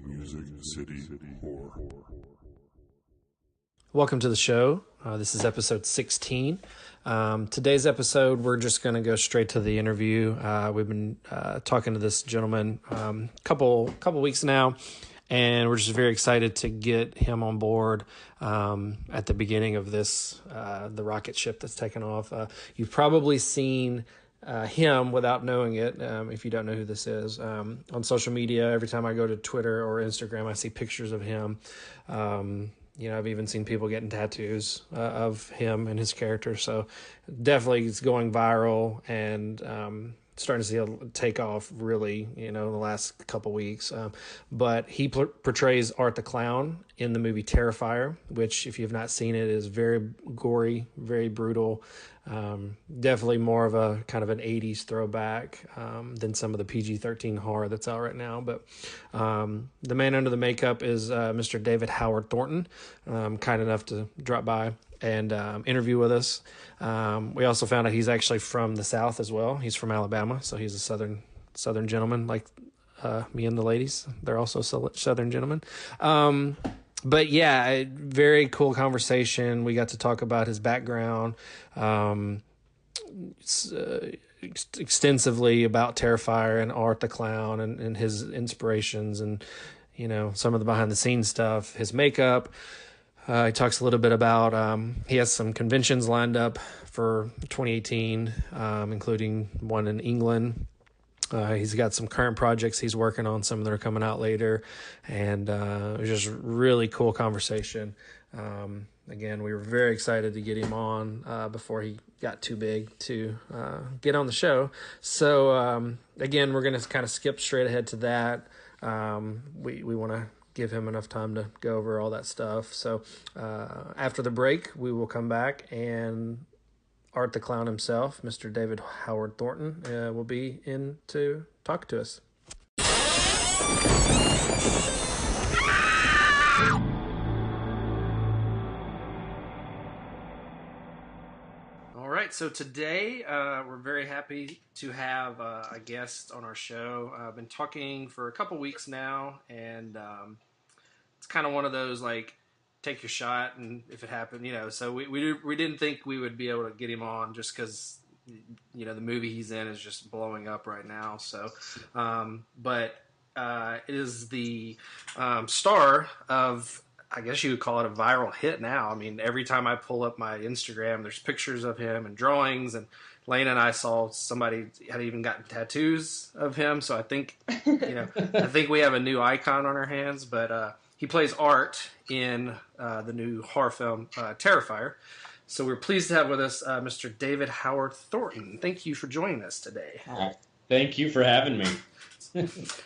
Music City Horror. Welcome to the show. This is episode 16. Today's episode, we're just going to go straight to the interview. We've been talking to this gentleman couple weeks now, and we're just very excited to get him on board at the beginning of this, the rocket ship that's taken off. You've probably seen him without knowing it, if you don't know who this is. On social media, every time I go to Twitter or Instagram, I see pictures of him. I've even seen people getting tattoos of him and his character. So definitely it's going viral and starting to see a takeoff really, in the last couple weeks. But he portrays Art the Clown in the movie Terrifier, which if you've not seen it is very gory, very brutal. Definitely more of a kind of an 80s throwback than some of the PG-13 horror that's out right now. But the man under the makeup is Mr. David Howard Thornton, kind enough to drop by and interview with us. We also found out he's actually from the South as well. He's from Alabama, so he's a southern gentleman like me and the ladies. They're also southern gentlemen. But yeah, very cool conversation. We got to talk about his background extensively about Terrifier and Art the Clown and his inspirations and, some of the behind the scenes stuff, his makeup. He talks a little bit about he has some conventions lined up for 2018, including one in England. He's got some current projects he's working on, some that are coming out later, and it was just a really cool conversation. Again, we were very excited to get him on before he got too big to get on the show. So, again, we're going to kind of skip straight ahead to that. We want to give him enough time to go over all that stuff. So after the break, we will come back and Art the Clown himself, Mr. David Howard Thornton, will be in to talk to us. All right, so today we're very happy to have a guest on our show. I've been talking for a couple weeks now, and it's kind of one of those, take your shot, and if it happened, so we didn't think we would be able to get him on just because, the movie he's in is just blowing up right now. So, but it is the star of, I guess you would call it a viral hit now. I mean, every time I pull up my Instagram, there's pictures of him and drawings, and Lena and I saw somebody had even gotten tattoos of him. So I think, I think we have a new icon on our hands, but he plays Art in the new horror film Terrifier. So we're pleased to have with us Mr. David Howard Thornton. Thank you for joining us today. Thank you for having me.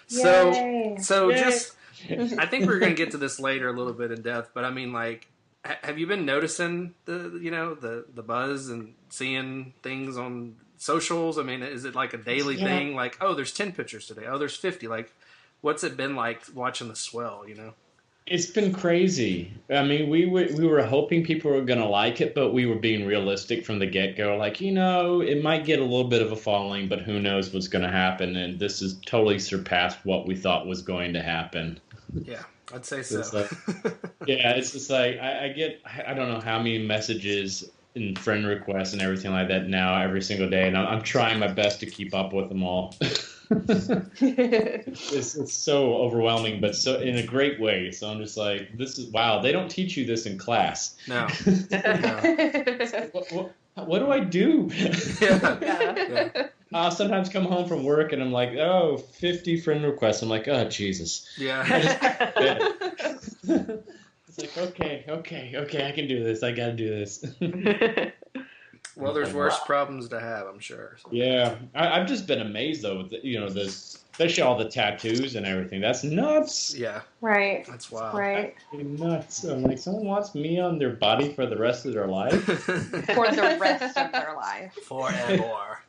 So just, I think we're going to get to this later a little bit in depth, but I mean, have you been noticing the buzz and seeing things on socials? I mean, is it like a daily thing? Like, oh, there's 10 pictures today. Oh, there's 50. Like, what's it been like watching the swell, It's been crazy. I mean, we were hoping people were going to like it, but we were being realistic from the get-go. It might get a little bit of a following, but who knows what's going to happen. And this has totally surpassed what we thought was going to happen. Yeah, I'd say so. It's just I get, I don't know how many messages and friend requests and everything like that now every single day. And I'm trying my best to keep up with them all. It's so overwhelming, but so in a great way. So I'm just like, wow, they don't teach you this in class. No. What do I do? Yeah. I'll sometimes come home from work and I'm like, 50 friend requests. I'm like, oh, Jesus. Yeah. It's like, okay, I can do this. I got to do this. Well, there's worse problems to have, I'm sure. Yeah. I've just been amazed, though, with especially all the tattoos and everything. That's nuts. Yeah. Right. That's wild. Right. That's nuts. I'm like, someone wants me on their body for the rest of their life? For the rest of their life. Forever.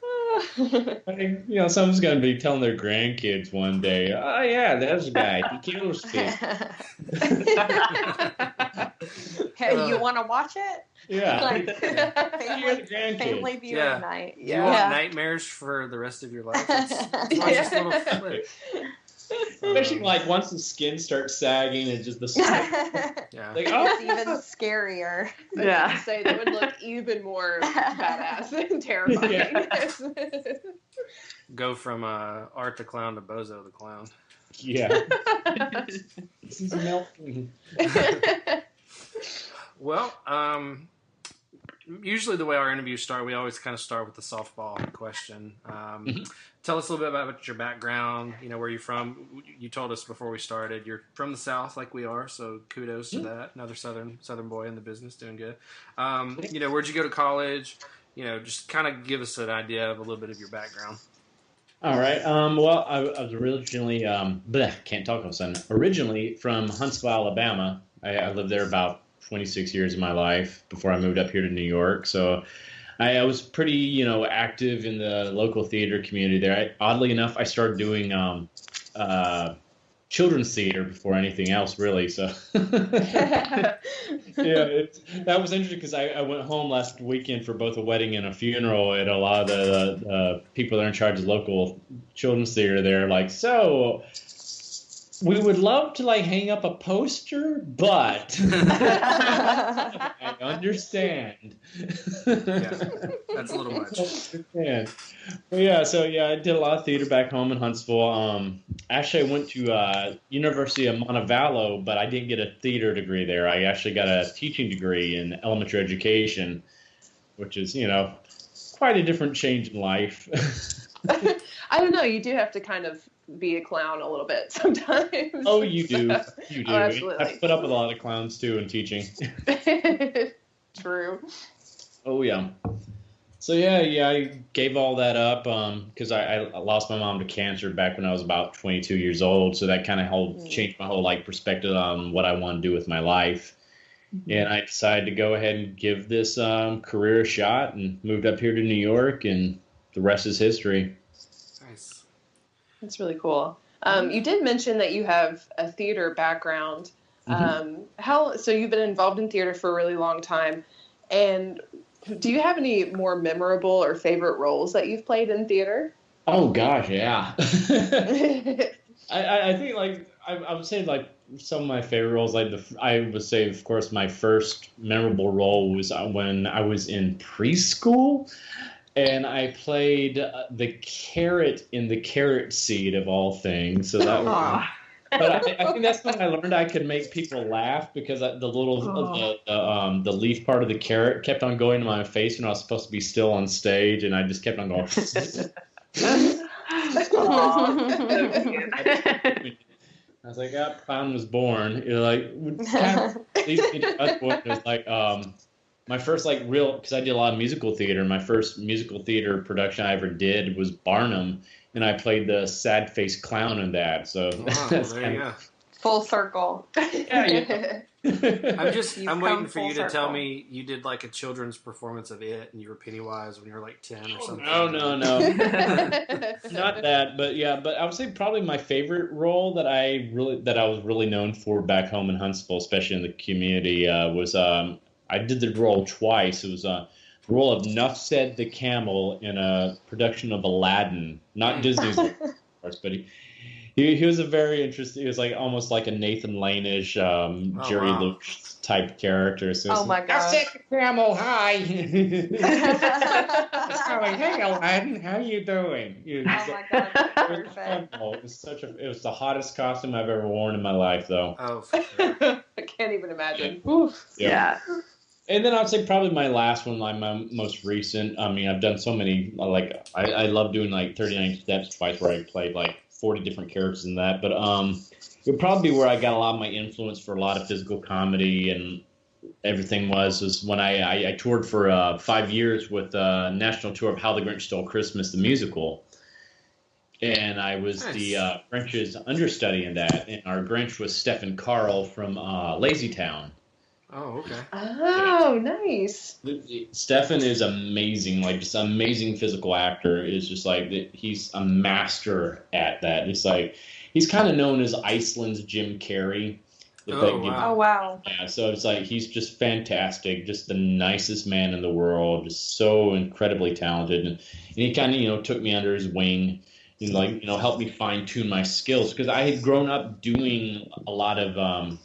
Someone's going to be telling their grandkids one day, oh, yeah, there's a guy. He kills people. Hey, you want to watch it? Yeah. Family viewing night. You want nightmares for the rest of your life? Watch this little flick. Especially like once the skin starts sagging and just the Yeah. like, It's even scarier. I was gonna say, that would look even more badass and terrifying. Go from Art the Clown to Bozo the Clown. yeah. This is melting. Well, usually the way our interviews start, we always kind of start with the softball question. Tell us a little bit about your background, where you're from. You told us before we started you're from the South like we are, so kudos to that. Another Southern boy in the business, doing good. Where'd you go to college? Just kind of give us an idea of a little bit of your background. All right. Well, I was originally, can't talk all of a sudden. Originally from Huntsville, Alabama. I lived there about 26 years of my life before I moved up here to New York. So I was pretty, active in the local theater community there. Oddly enough, I started doing children's theater before anything else, really. So that was interesting because I went home last weekend for both a wedding and a funeral, and a lot of the people that are in charge of local children's theater there like, so we would love to hang up a poster, but I understand. Yeah, that's a little much. I did a lot of theater back home in Huntsville. Actually, I went to University of Montevallo, but I didn't get a theater degree there. I actually got a teaching degree in elementary education, which is, quite a different change in life. I don't know. You do have to kind of be a clown a little bit sometimes. Oh, you do. You do. Oh, absolutely. I put up with a lot of clowns, too, in teaching. True. Oh, yeah. So, I gave all that up because I lost my mom to cancer back when I was about 22 years old. So that kind of changed my whole perspective on what I want to do with my life. And I decided to go ahead and give this career a shot and moved up here to New York, and the rest is history. Nice. That's really cool. You did mention that you have a theater background. So you've been involved in theater for a really long time. And do you have any more memorable or favorite roles that you've played in theater? Oh, gosh, yeah. I think, I would say, some of my favorite roles, I would say, of course, my first memorable role was when I was in preschool. And I played the carrot in the Carrot Seed of all things. So that was, but I think that's when I learned I could make people laugh because the leaf part of the carrot kept on going to my face when I was supposed to be still on stage, and I just kept on going. I was like, clown was born. It was my first real, because I did a lot of musical theater. My first musical theater production I ever did was Barnum, and I played the sad-faced clown in that. So there you go. Full circle. Yeah. I'm waiting for you to tell circle. me you did a children's performance of It, and you were Pennywise when you were 10 or something. No. Not that, but I would say probably my favorite role that I was really known for back home in Huntsville, especially in the community, was I did the role twice. It was the role of Nuffsaid the Camel in a production of Aladdin, not Disney's, of course, but he was a very interesting. He was almost like a Nathan Lane-ish, Jerry Lewis type character. So Oh my god. Nuffsaid the Camel, hi. It's going, hey Aladdin, how you doing? Oh my god. Perfect. It was the hottest costume I've ever worn in my life, though. Oh, for sure. I can't even imagine. Yeah. And then I'd say probably my last one, my most recent. I mean, I've done so many. I love doing 39 Steps twice, where I played 40 different characters in that. But it would probably be where I got a lot of my influence for a lot of physical comedy and everything was when I toured for 5 years with a national tour of How the Grinch Stole Christmas, the musical. And I was the Grinch's understudy in that. And our Grinch was Stephen Carl from Lazy Town. Oh, okay. Oh, nice. Stefan is amazing, just an amazing physical actor. Is just he's a master at that. It's he's kind of known as Iceland's Jim Carrey. Oh wow. Yeah, so it's he's just fantastic, just the nicest man in the world, just so incredibly talented, and he kind of took me under his wing. and like help me fine tune my skills, because I had grown up doing a lot of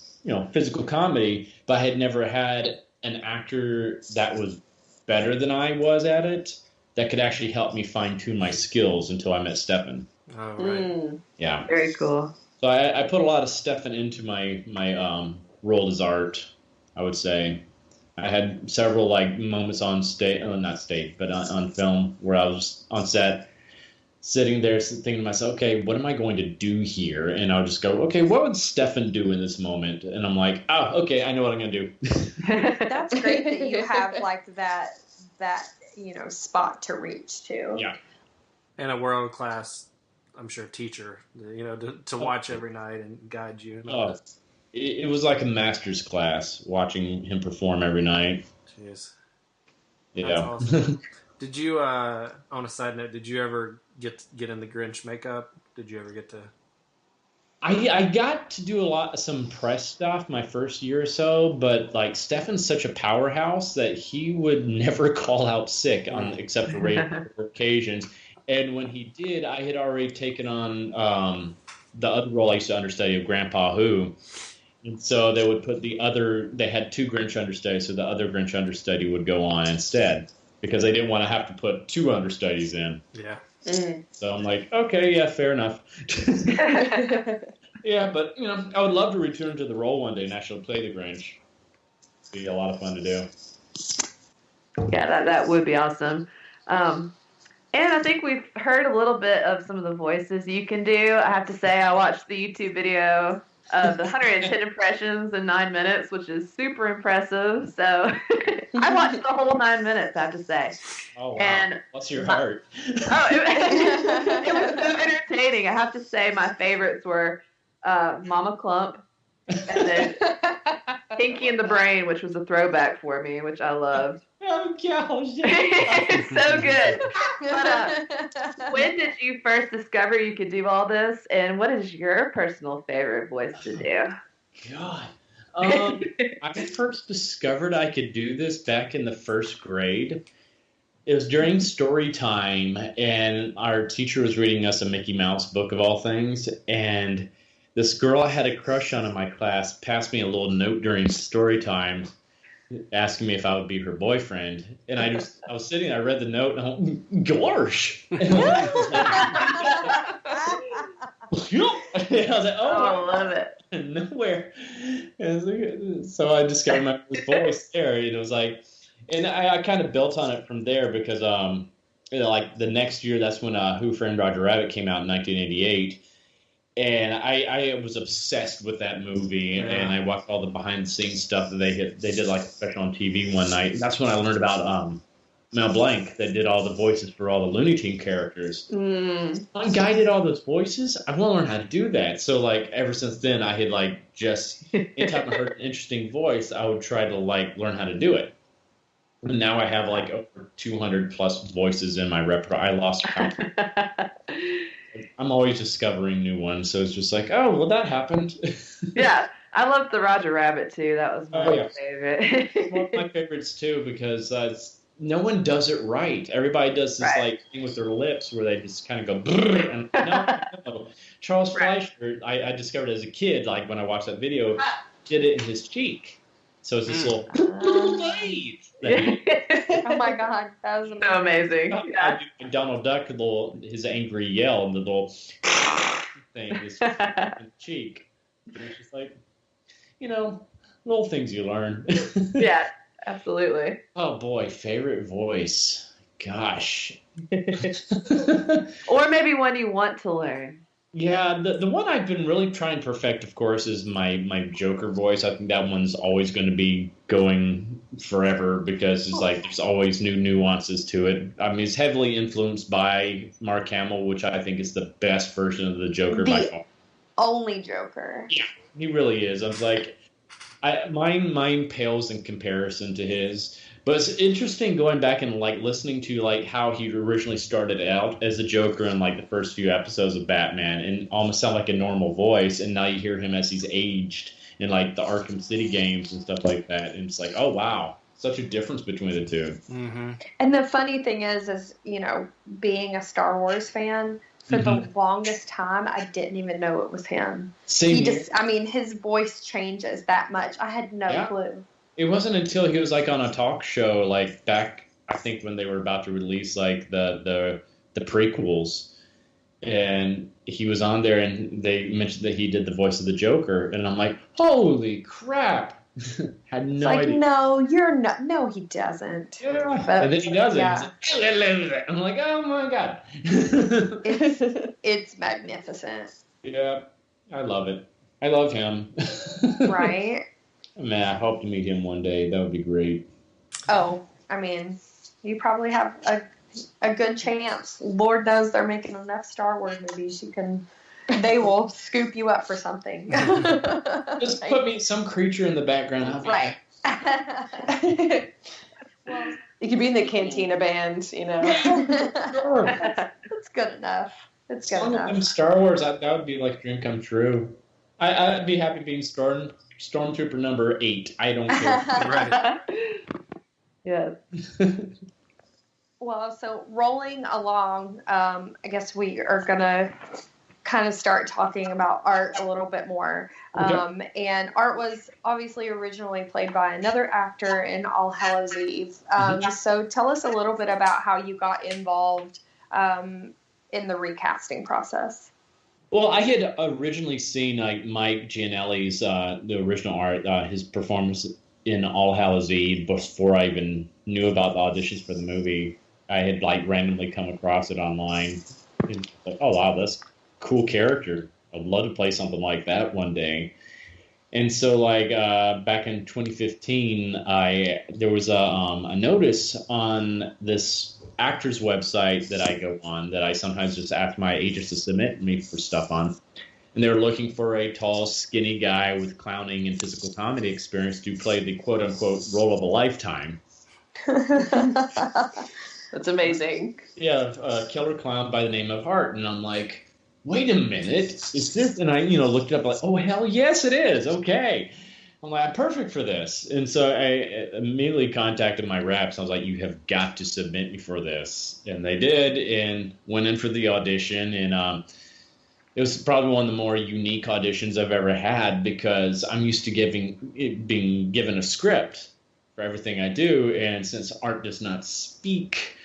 physical comedy, but I had never had an actor that was better than I was at it that could actually help me fine tune my skills until I met Stefan. Oh, right. Yeah. Very cool. So I put a lot of Stefan into my role as Art, I would say. I had several like moments on stage, not stage, but on film, where I was on set, sitting there thinking to myself, okay, what am I going to do here? And I'll just go, okay, what would Stefan do in this moment? And I'm like, oh, okay, I know what I'm going to do. That's great that you have like that spot to reach to. Yeah. And a world-class, I'm sure, teacher, to watch every night and guide you. Oh, it was like a master's class watching him perform every night. Jeez. Yeah. That's awesome. Did you, on a side note, did you ever get in the Grinch makeup? Did you ever get to? I got to do some press stuff my first year or so, but like Stefan's such a powerhouse that he would never call out sick except for rare occasions. And when he did, I had already taken on the other role I used to understudy of Grandpa Who. And so they would put they had 2 Grinch understudies, so the other Grinch understudy would go on instead, because they didn't want to have to put 2 understudies in. Yeah. So I'm like, okay, yeah, fair enough. Yeah, but, I would love to return to the role one day and actually play the Grinch. It'd be a lot of fun to do. Yeah, that would be awesome. And I think we've heard a little bit of some of the voices you can do. I have to say, I watched the YouTube video of the 110 impressions in 9 minutes, which is super impressive. So I watched the whole 9 minutes, I have to say. Oh, wow. And bless your heart. Oh, it was so entertaining. I have to say my favorites were Mama Clump and then Pinky and the Brain, which was a throwback for me, which I loved. Oh, gosh. So good. But, when did you first discover you could do all this, and what is your personal favorite voice to do? God. I first discovered I could do this back in the 1st grade. It was during story time, and our teacher was reading us a Mickey Mouse book of all things, and this girl I had a crush on in my class passed me a little note during story time asking me if I would be her boyfriend. And I was sitting there, I read the note, and I went, gosh! And I was like, oh, I love it. Nowhere. And so I discovered my voice there. It was like, and I kind of built on it from there because, like the next year, that's when Who Framed Roger Rabbit came out in 1988. And I was obsessed with that movie, and I watched all the behind-the-scenes stuff that they did like a special on TV one night. And that's when I learned about Mel Blanc that did all the voices for all the Looney Tunes characters. One guy did all those voices. I want to learn how to do that. So like ever since then, I had like just anytime I heard an interesting voice, I would try to like learn how to do it. And now I have like over 200 plus voices in my repertoire. I lost count. I'm always discovering new ones, so it's just like, oh, well, that happened. Yeah, I loved the Roger Rabbit too. That was my favorite. One of my favorites too, because no one does it right. Everybody does this like thing with their lips where they just kind of go. And no. Charles Fleischer, I discovered as a kid, like when I watched that video, did it in his cheek. So it's this little wave. Oh my God, that was amazing. So amazing. I do Donald Duck, his angry yell, and the little thing is in the cheek. And it's just like, little things you learn. Yeah, absolutely. Oh boy, favorite voice. Gosh. Or maybe one you want to learn. Yeah, the one I've been really trying to perfect, of course, is my Joker voice. I think that one's always going to be going forever because it's like there's always new nuances to it. I mean, it's heavily influenced by Mark Hamill, which I think is the best version of the Joker by far. Only Joker. Yeah, he really is. I was like, mine pales in comparison to his. But it's interesting going back and like listening to like how he originally started out as a Joker in like the first few episodes of Batman and almost sound like a normal voice, and now you hear him as he's aged in like the Arkham City games and stuff like that, and it's like, oh wow, such a difference between the two. Mm-hmm. And the funny thing is being a Star Wars fan, for the longest time, I didn't even know it was him. Same here. His voice changes that much. I had no clue. It wasn't until he was like on a talk show, like back, I think when they were about to release like the prequels, and he was on there and they mentioned that he did the voice of the Joker, and I'm like, holy crap. Had no idea. No, you're not. No, he doesn't. Yeah. But, And then he does it. yeah. He's like, I'm like, oh my God. It's magnificent. Yeah, I love it. I love him. Right? Man, I hope to meet him one day. That would be great. Oh, I mean, you probably have a good chance. Lord knows they're making enough Star Wars movies. They will scoop you up for something. Just put me some creature in the background. Right. Well, you could be in the Cantina band, you know. Sure. It's good enough. It's good Some of them enough. Star Wars, that would be like a dream come true. I'd be happy being Stormtrooper number 8. I don't care. Right. Yes. Well, so rolling along, I guess we are going to kind of start talking about Art a little bit more. Okay. And Art was obviously originally played by another actor in All Hallows Eve. So tell us a little bit about how you got involved in the recasting process. Well, I had originally seen like Mike Gianelli's the original Art, his performance in All Hallows Eve before I even knew about the auditions for the movie. I had like randomly come across it online. And like, oh wow, that's a cool character. I'd love to play something like that one day. And so, like back in 2015, there was a notice on this actor's website that I go on that I sometimes just ask my agents to submit me for stuff on. And they were looking for a tall, skinny guy with clowning and physical comedy experience to play the quote-unquote role of a lifetime. That's amazing. Yeah, a killer clown by the name of Art. And I'm like, wait a minute, is this? And I, looked it up like, oh, hell yes, it is. Okay. I'm like, I'm perfect for this. And so I immediately contacted my reps. I was like, you have got to submit me for this. And they did, and went in for the audition. And it was probably one of the more unique auditions I've ever had because I'm used to being given a script for everything I do. And since Art does not speak,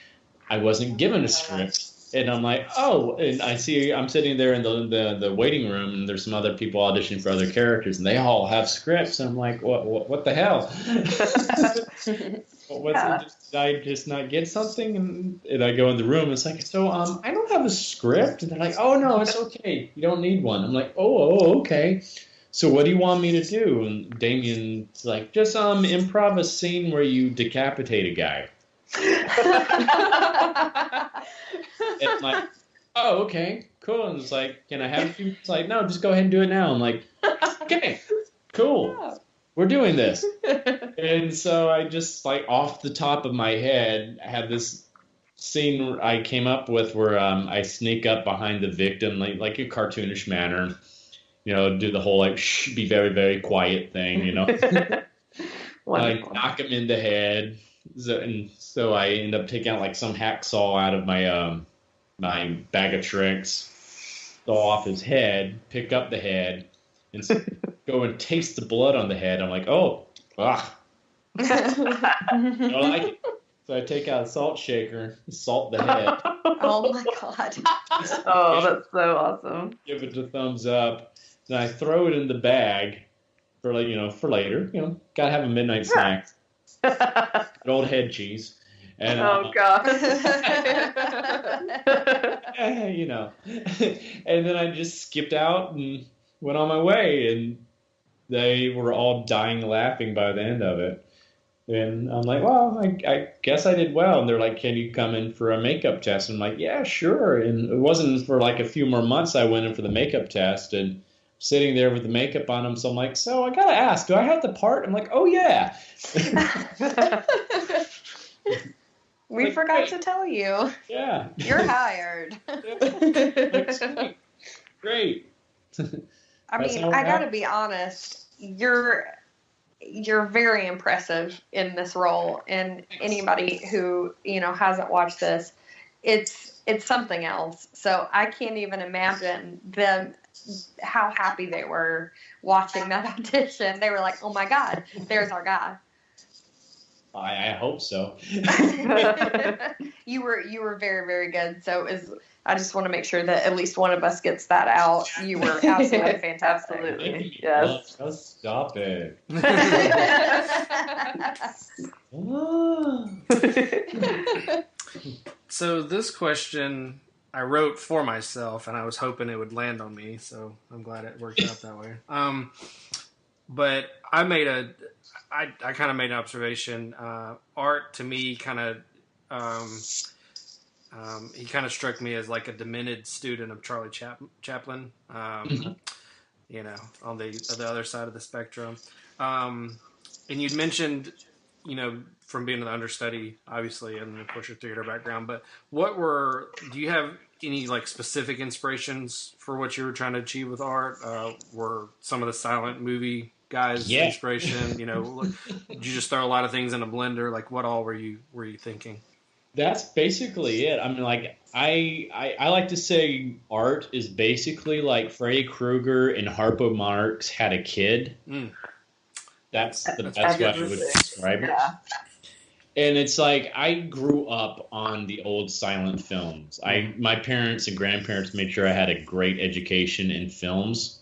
I wasn't given a script. And I'm like, oh, and I'm sitting there in the waiting room, and there's some other people auditioning for other characters, and they all have scripts. And I'm like, what the hell? Did I just not get something? And I go in the room, and it's like, so I don't have a script. And they're like, oh, no, it's okay. You don't need one. I'm like, oh, okay. So what do you want me to do? And Damien's like, just improv a scene where you decapitate a guy. And I'm like, oh, okay, cool. And it's like, can I have a few? It's like, no, just go ahead and do it now. I'm like, okay, cool. Yeah. We're doing this. And so I just, like, off the top of my head, had this scene I came up with where I sneak up behind the victim, like a cartoonish manner, do the whole, like, shh, be very, very quiet thing, I knock him in the head. So I end up taking out like some hacksaw out of my my bag of tricks, go off his head, pick up the head, and go and taste the blood on the head. I'm like, oh, I don't like it. So I take out a salt shaker, salt the head. Oh my God. Oh, that's so awesome. Give it a thumbs up. Then I throw it in the bag for for later. Gotta have a midnight snack. Good old head cheese. And, oh God. And then I just skipped out and went on my way, and they were all dying laughing by the end of it. And I'm like, well, I guess I did well. And they're like, can you come in for a makeup test? And I'm like, yeah, sure. And it wasn't for like a few more months I went in for the makeup test, and sitting there with the makeup on them. So I'm like, so I got to ask, do I have the part? I'm like, oh, yeah. We like, forgot great. to tell you. Yeah. You're hired. Like, sweet. Great. I That's mean, how it I got to happened. be honest. You're very impressive in this role, and anybody who hasn't watched this, it's it's something else. So I can't even imagine them how happy they were watching that audition. They were like, "Oh my God, there's our guy." I hope so. You were very, very good. So I just want to make sure that at least one of us gets that out. You were absolutely fantastic. Absolutely. Yes. Oh, stop it. So this question I wrote for myself, and I was hoping it would land on me. So I'm glad it worked out that way. But I kind of made an observation. Art to me kind of he kind of struck me as like a demented student of Charlie Chaplin. You know, on the other side of the spectrum. And you'd mentioned, you know, from being an understudy, obviously, and of course your theater background. But do you have any like specific inspirations for what you were trying to achieve with art? Were some of the silent movie guys inspiration? You know, did you just throw a lot of things in a blender? Like, what all were you thinking? That's basically it. I mean, like, I like to say art is basically like Freddy Krueger and Harpo Marx had a kid. That's the best way I would describe it. Yeah. And it's like I grew up on the old silent films. My parents and grandparents made sure I had a great education in films.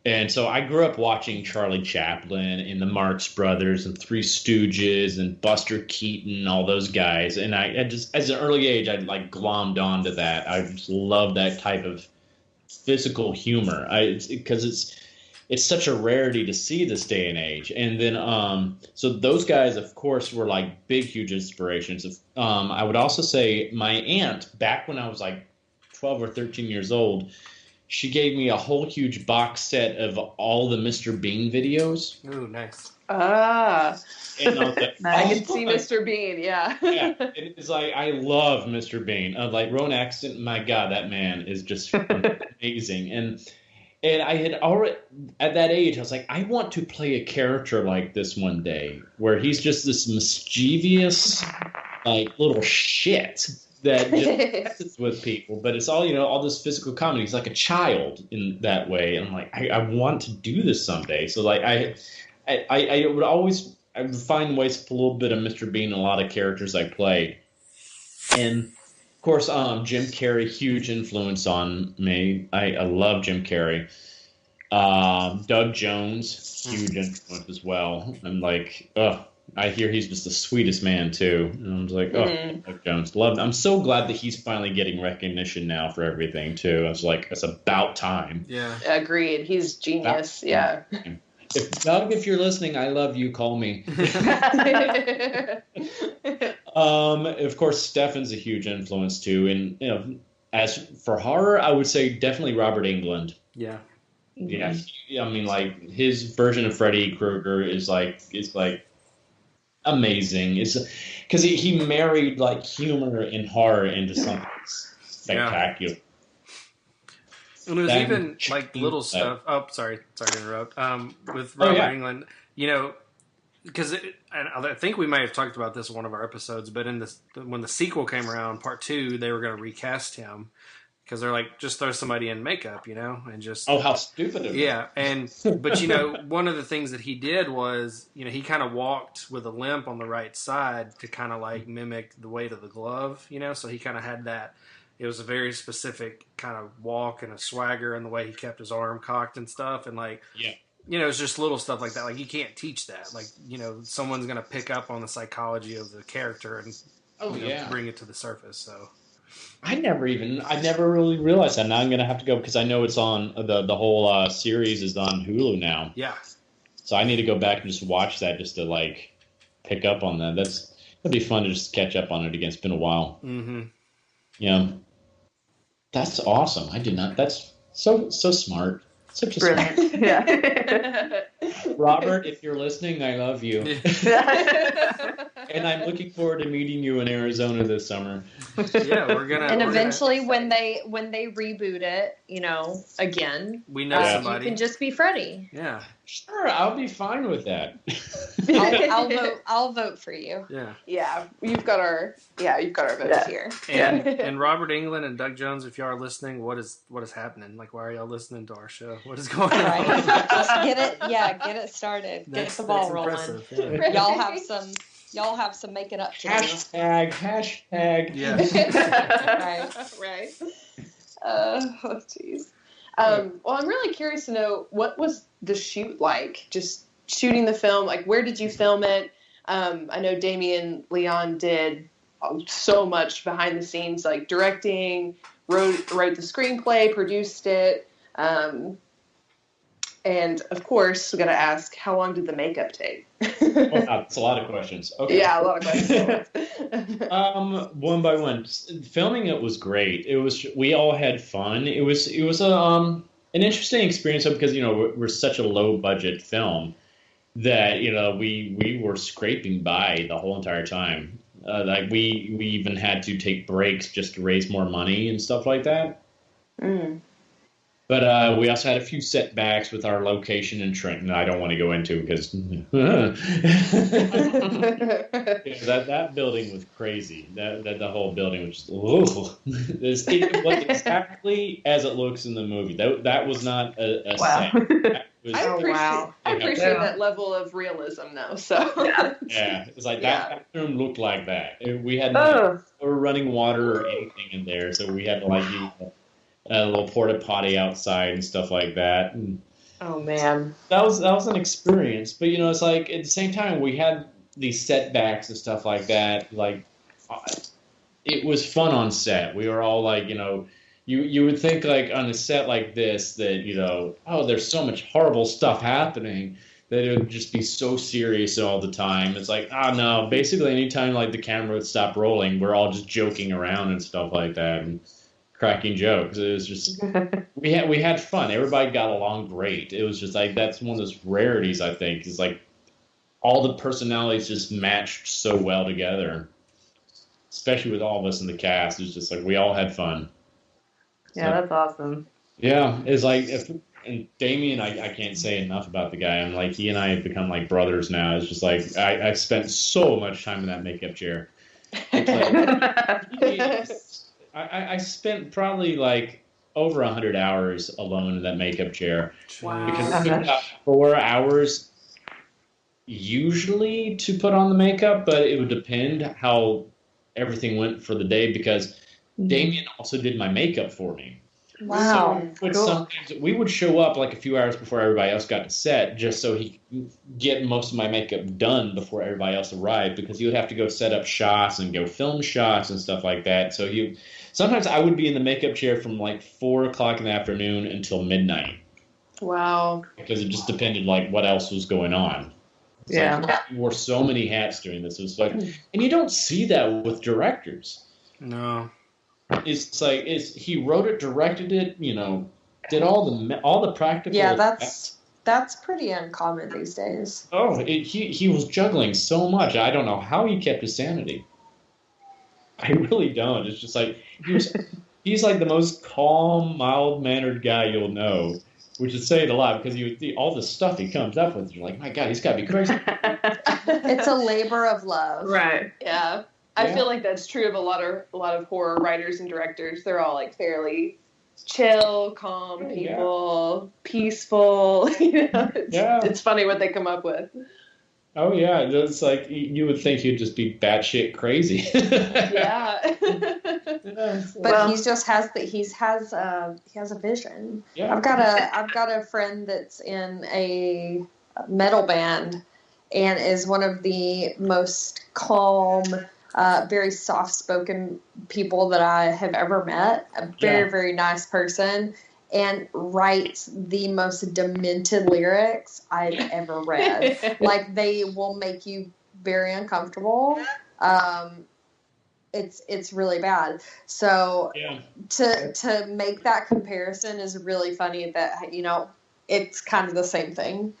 And so I grew up watching Charlie Chaplin and the Marx Brothers and Three Stooges and Buster Keaton, all those guys. And I just, as an early age, I like glommed onto that. I just love that type of physical humor. Because it's such a rarity to see this day and age. And then, so those guys, of course, were like big, huge inspirations. I would also say my aunt, back when I was like 12 or 13 years old, she gave me a whole huge box set of all the Mr. Bean videos. Ooh, nice. And I was like, I can see Mr. Bean, yeah. Yeah, it's like, I love Mr. Bean. Like, Rowan Atkinson, my God, that man is just amazing. And I had already, at that age, I was like, I want to play a character like this one day, where he's just this mischievous, like, little shit that just messes with people, but it's all, you know, all this physical comedy. He's like a child in that way. And I'm like, I want to do this someday. So like I would find ways to put a little bit of Mr. Bean in a lot of characters I play. And of course, Jim Carrey, huge influence on me. I love Jim Carrey. Doug Jones, huge influence as well. I'm like, I hear he's just the sweetest man too. And I'm just like, Doug Jones, love him. I'm so glad that he's finally getting recognition now for everything too. I was like, it's about time. Yeah, agreed. He's genius. Yeah. If you're listening, I love you. Call me. Of course, Stefan's a huge influence too. And you know, as for horror, I would say definitely Robert Englund. Yeah. Yeah. I mean, like his version of Freddy Krueger is like amazing. It's because he married like humor and horror into something spectacular. And it was even like little stuff. Oh, sorry to interrupt. With Robert Englund, you know, because I think we may have talked about this in one of our episodes, but when the sequel came around, part 2, they were going to recast him because they're like, just throw somebody in makeup, you know, and just how stupid it is. Yeah, but you know, one of the things that he did was, you know, he kind of walked with a limp on the right side to kind of like mimic the weight of the glove, you know, so he kind of had that. It was a very specific kind of walk and a swagger in the way he kept his arm cocked and stuff. And like, you know, it's just little stuff like that. Like you can't teach that. Like, you know, someone's going to pick up on the psychology of the character and bring it to the surface. So I never really realized that. Now I'm going to have to go because I know it's on the whole series is on Hulu now. Yeah. So I need to go back and just watch that just to like pick up on that. That'd be fun to just catch up on it again. It's been a while. Mm-hmm. Yeah. That's awesome. I did not. That's so smart. Such a Brilliant. smart. Yeah. Robert, if you're listening, I love you. And I'm looking forward to meeting you in Arizona this summer. Yeah, we're gonna. And we're eventually, when they reboot it, again, we know Yeah. somebody. you can just be Freddy. Yeah, Sure, I'll be fine with that. I'll vote. I'll vote for you. yeah. Yeah, you've got our votes Yeah. here. And Robert England and Doug Jones, if y'all are listening, what is happening? Like, why are y'all listening to our show? What is going on? Right. Just get it started. Get the ball rolling. impressive. Yeah. Y'all have some making up to do. Hashtag. Yeah. Right. Oh, jeez. Well, I'm really curious to know, what was the shoot like? Just shooting the film. Like, where did you film it? I know Damien Leon did so much behind the scenes, like directing, wrote the screenplay, produced it. And of course, we got to ask, how long did the makeup take? Oh, that's a lot of questions. Okay. Yeah, a lot of questions. One by one. Filming it was great. We all had fun. It was an interesting experience because we're such a low budget film that we were scraping by the whole entire time. Like we even had to take breaks just to raise more money and stuff like that. Mm. But we also had a few setbacks with our location in Trenton. I don't want to go into because that building was crazy. That the whole building was just, it was exactly as it looks in the movie. That was not a Wow. set. That was- I appreciate Yeah. that level of realism, though. So yeah, it was like Yeah. that room looked like that. We had Oh. no running water or anything in there, so we had to like use a little porta potty outside and stuff like that. And oh man, that was an experience. But it's like at the same time we had these setbacks and stuff like that. Like it was fun on set. We were all like, you would think like on a set like this that there's so much horrible stuff happening that it would just be so serious all the time. It's like, no. Basically, anytime like the camera would stop rolling, we're all just joking around and stuff like that and cracking jokes. It was just we had fun. Everybody got along great. It was just like that's one of those rarities I think is like all the personalities just matched so well together, especially with all of us in the cast. It's just like we all had fun. Yeah, that's awesome. Yeah, it's like and Damien, I can't say enough about the guy. I'm like he and I have become like brothers now. It's just like I've spent so much time in that makeup chair. I spent probably like over 100 hours alone in that makeup chair. Wow. Because it took about 4 hours usually to put on the makeup, but it would depend how everything went for the day because Damien also did my makeup for me. Wow. So Cool. sometimes we would show up like a few hours before everybody else got to set just so he could get most of my makeup done before everybody else arrived because he would have to go set up shots and go film shots and stuff like that. So sometimes I would be in the makeup chair from like 4 o'clock in the afternoon until midnight Wow. because it just depended like what else was going on. It's Yeah. like, we wore so many hats during this. It was like, and you don't see that with directors. No. It's like he wrote it, directed it, did all the practical. Yeah, effects. that's pretty uncommon these days. Oh, he was juggling so much. I don't know how he kept his sanity. I really don't. It's just like he's like the most calm, mild-mannered guy you'll know, which is saying a lot because all the stuff he comes up with, you're like, my God, he's got to be crazy. It's a labor of love. Right. Yeah. I Yeah. feel like that's true of a lot of horror writers and directors. They're all like fairly chill, calm Yeah. people, peaceful. It's funny what they come up with. Oh yeah, it's like you would think he'd just be batshit crazy. Yeah. But he has a vision. Yeah. I've got a friend that's in a metal band and is one of the most calm, very soft-spoken people that I have ever met. A very, very nice person, and writes the most demented lyrics I've ever read. Like, they will make you very uncomfortable. It's really bad. So Yeah. to make that comparison is really funny that, it's kind of the same thing.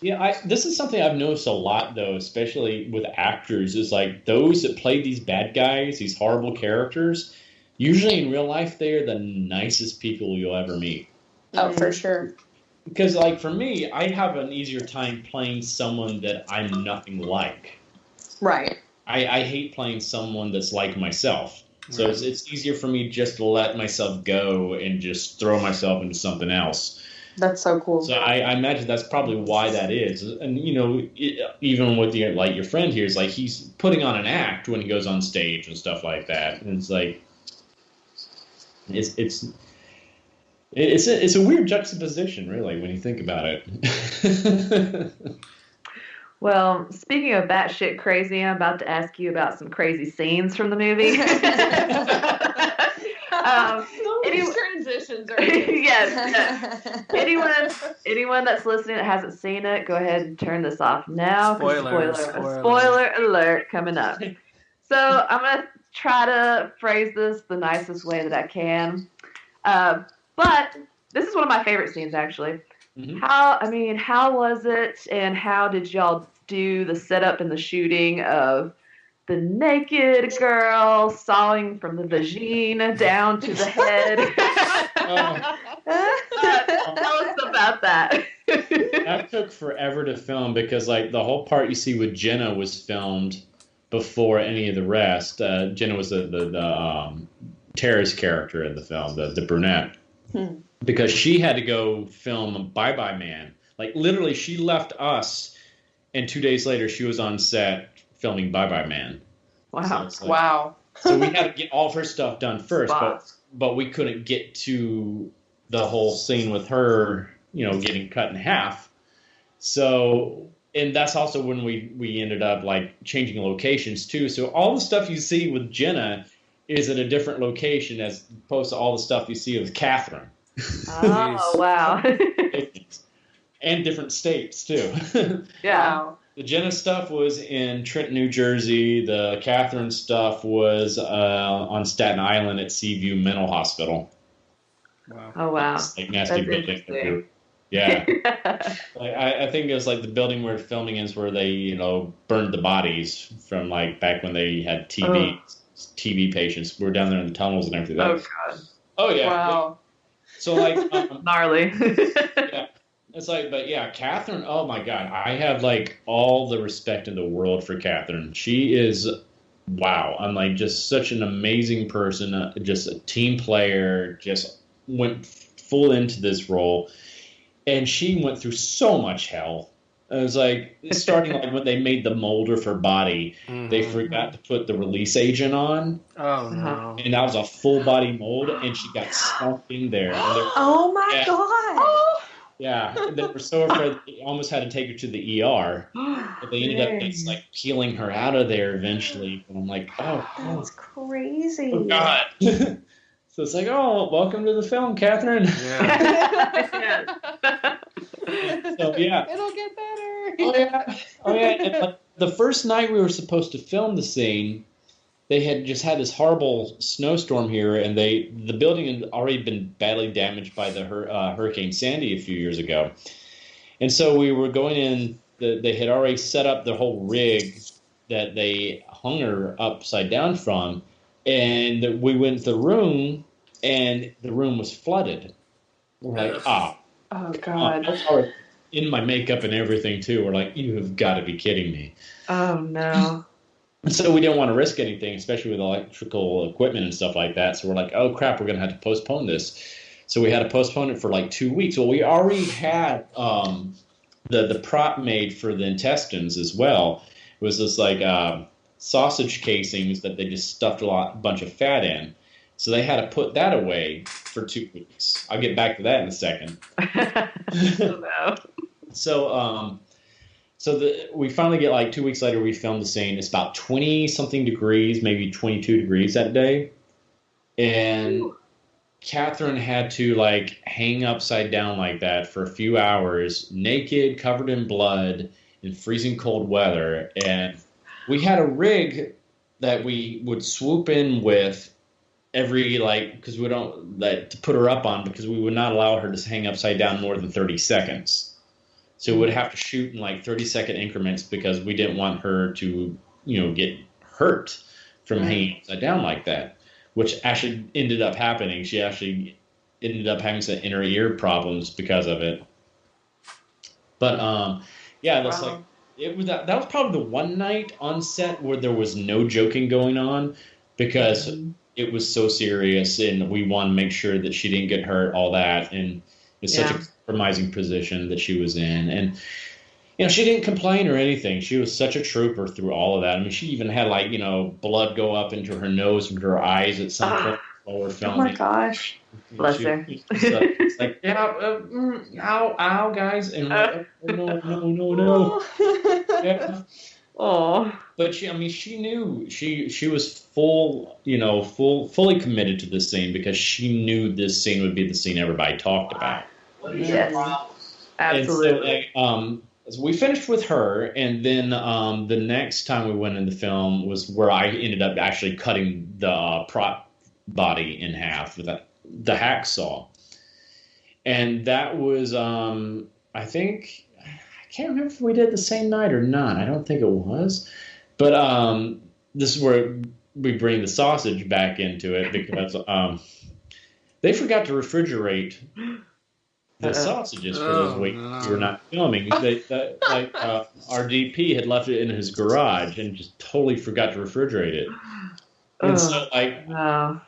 Yeah, this is something I've noticed a lot, though, especially with actors, is like those that play these bad guys, these horrible characters, usually in real life, they are the nicest people you'll ever meet. Oh, for sure. Because, like, for me, I have an easier time playing someone that I'm nothing like. Right. I hate playing someone that's like myself. So it's easier for me just to let myself go and just throw myself into something else. That's so cool. So I imagine that's probably why that is. And, you know, even with your friend here, is like he's putting on an act when he goes on stage and stuff like that. And it's like, it's a weird juxtaposition, really, when you think about it. Well, speaking of batshit crazy, I'm about to ask you about some crazy scenes from the movie. These transitions are yes. Anyone that's listening that hasn't seen it, go ahead and turn this off now. Spoiler alert coming up. So I'm gonna try to phrase this the nicest way that I can. But this is one of my favorite scenes, actually. Mm-hmm. How was it, and how did y'all do the setup and the shooting of the naked girl sawing from the vagina down to the head? Tell us about that. That took forever to film because, like, the whole part you see with Jenna was filmed before any of the rest. Jenna was the Tara's character in the film, the brunette. Because she had to go film Bye Bye Man. Like, literally, she left us, and 2 days later, she was on set filming Bye Bye Man. Wow. So Wow. So we had to get all of her stuff done first, but we couldn't get to the whole scene with her, you know, getting cut in half. So, and that's also when we ended up, like, changing locations, too. So all the stuff you see with Jenna is at a different location as opposed to all the stuff you see with Catherine. Oh, wow. And different states, too. Yeah. Wow. The Jenna stuff was in Trenton, New Jersey. The Catherine stuff was on Staten Island at Seaview Mental Hospital. Wow. Oh, wow. It's like nasty That's building. interesting. Yeah. Like, I think it was like the building we're filming is where they, you know, burned the bodies from, like, back when they had TB patients. We were down there in the tunnels and everything. Oh, God. Oh, yeah. Wow. So, like, Gnarly. yeah. It's like, but yeah, Catherine, oh my God. I have, like, all the respect in the world for Catherine. She is, wow. I'm like, just such an amazing person, just a team player, just went full into this role. And she went through so much hell. It was like, starting like when they made the mold of her body, they forgot to put the release agent on. Oh, no. And that was a full body mold, and she got stuck in there. And Oh my God. yeah, and they were so afraid they almost had to take her to the ER. But they ended up just like peeling her out of there eventually. And I'm like, oh, That's crazy. oh God. So it's like, oh, welcome to the film, Catherine. Yeah. So yeah. It'll get better. Oh yeah. Oh yeah. And, like, the first night we were supposed to film the scene, they had just had this horrible snowstorm here, and the building had already been badly damaged by the Hurricane Sandy a few years ago. And so we were going in. They had already set up the whole rig that they hung her upside down from, and we went to the room, and the room was flooded. We're like, Oh, God. I saw it in my makeup and everything, too. We're like, you have got to be kidding me. Oh, no. And so we didn't want to risk anything, especially with electrical equipment and stuff like that. So we're like, oh, crap, we're going to have to postpone this. So we had to postpone it for like 2 weeks. Well, we already had the prop made for the intestines as well. It was this like sausage casings that they just stuffed a bunch of fat in. So they had to put that away for 2 weeks. I'll get back to that in a second. Oh, no. So we finally get, like, 2 weeks later, we filmed the scene. It's about 20-something degrees, maybe 22 degrees that day. And Catherine had to, like, hang upside down like that for a few hours, naked, covered in blood, in freezing cold weather. And we had a rig that we would swoop in with every, like, because we don't, like, to put her up on, because we would not allow her to hang upside down more than 30 seconds. So we would have to shoot in like 30-second increments because we didn't want her to, get hurt from hanging upside down like that, which actually ended up happening. She actually ended up having some inner ear problems because of it. But that's like it was that was probably the one night on set where there was no joking going on because it was so serious and we wanted to make sure that she didn't get hurt, all that, and it's such a compromising position that she was in. And she didn't complain or anything. She was such a trooper through all of that. I mean, she even had like, blood go up into her nose and her eyes at some point while we're filming. Oh my gosh. Bless her. It's like, ow, guys. And like, no. Yeah. Oh. But she knew she was fully committed to this scene because she knew this scene would be the scene everybody talked about. Yes. Absolutely. And so we finished with her, and then the next time we went into film was where I ended up actually cutting the prop body in half with the hacksaw. And that was, I think, I can't remember if we did it the same night or not. I don't think it was. But this is where we bring the sausage back into it because they forgot to refrigerate the sausages for those weeks we were not filming. Our DP had left it in his garage and just totally forgot to refrigerate it. And so, like, I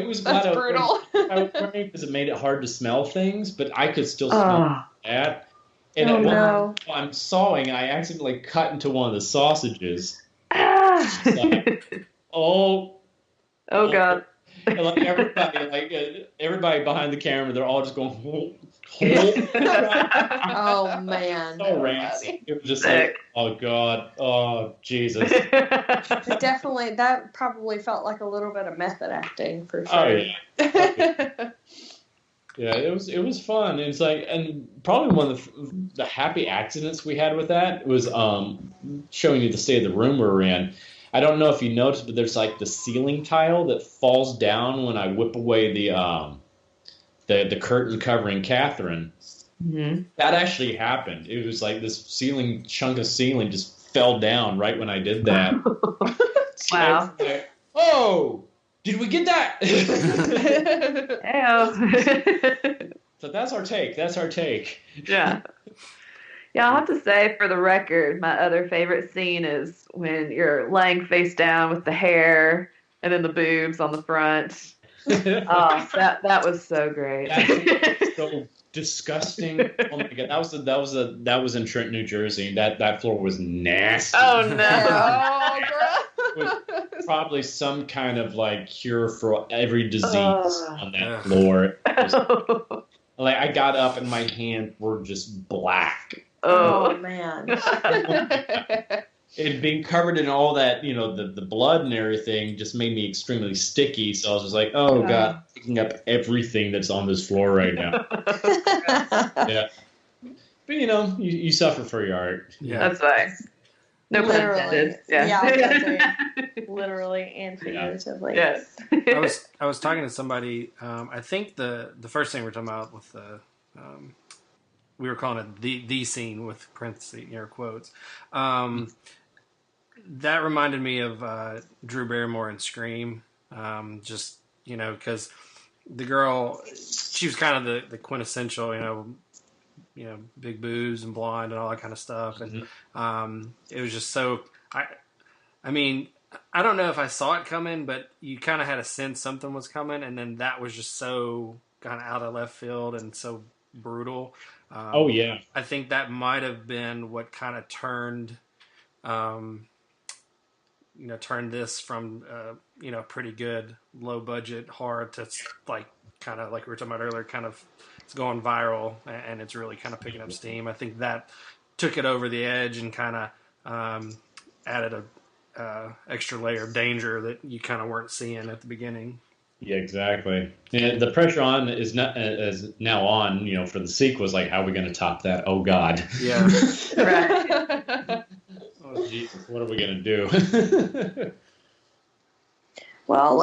was glad that's brutal. I was worried because it made it hard to smell things, but I could still smell that. And while I'm sawing, I accidentally cut into one of the sausages. Like, oh God. And like everybody behind the camera, they're all just going. Oh man. So rancid. It was just like, oh God, oh Jesus. Definitely, that probably felt like a little bit of method acting for sure. Oh yeah. Yeah, it was fun. It's like, and probably one of the happy accidents we had with that was showing you the state of the room we were in. I don't know if you noticed, but there's like the ceiling tile that falls down when I whip away the curtain covering Catherine. Mm-hmm. That actually happened. It was like this chunk of ceiling just fell down right when I did that. Wow. Like, oh, did we get that? So that's our take. Yeah. Yeah, I'll have to say, for the record, my other favorite scene is when you're laying face down with the hair and then the boobs on the front. Oh, that was so great. That's so disgusting. Oh my God, that was in Trent, New Jersey. That floor was nasty. Oh no! Oh, It was probably some kind of like cure for every disease on that floor. Like I got up and my hands were just black. Oh man. It being covered in all that, the blood and everything just made me extremely sticky. So I was just like, oh God, I'm picking up everything that's on this floor right now. Yeah. But you suffer for your art. Yeah. That's nice. No pun intended. Yeah, I was gonna say, literally and figuratively. Yes. I was talking to somebody. I think the first thing we're talking about with the we were calling it the scene with parentheses air quotes. That reminded me of Drew Barrymore in Scream. Just because the girl, she was kind of the quintessential, big boobs and blonde and all that kind of stuff, and it was just so. I mean, I don't know if I saw it coming, but you kind of had a sense something was coming, and then that was just so kind of out of left field and so brutal. Oh yeah, I think that might have been what kind of turned, turned this from pretty good low budget horror to like kind of like we were talking about earlier, kind of it's going viral and it's really kind of picking up steam. I think that took it over the edge and kind of added a extra layer of danger that you kind of weren't seeing at the beginning. Yeah, exactly. And the pressure is now on, for the sequels. Like, how are we going to top that? Oh God. Yeah. Right. Oh Jesus, what are we going to do? Well,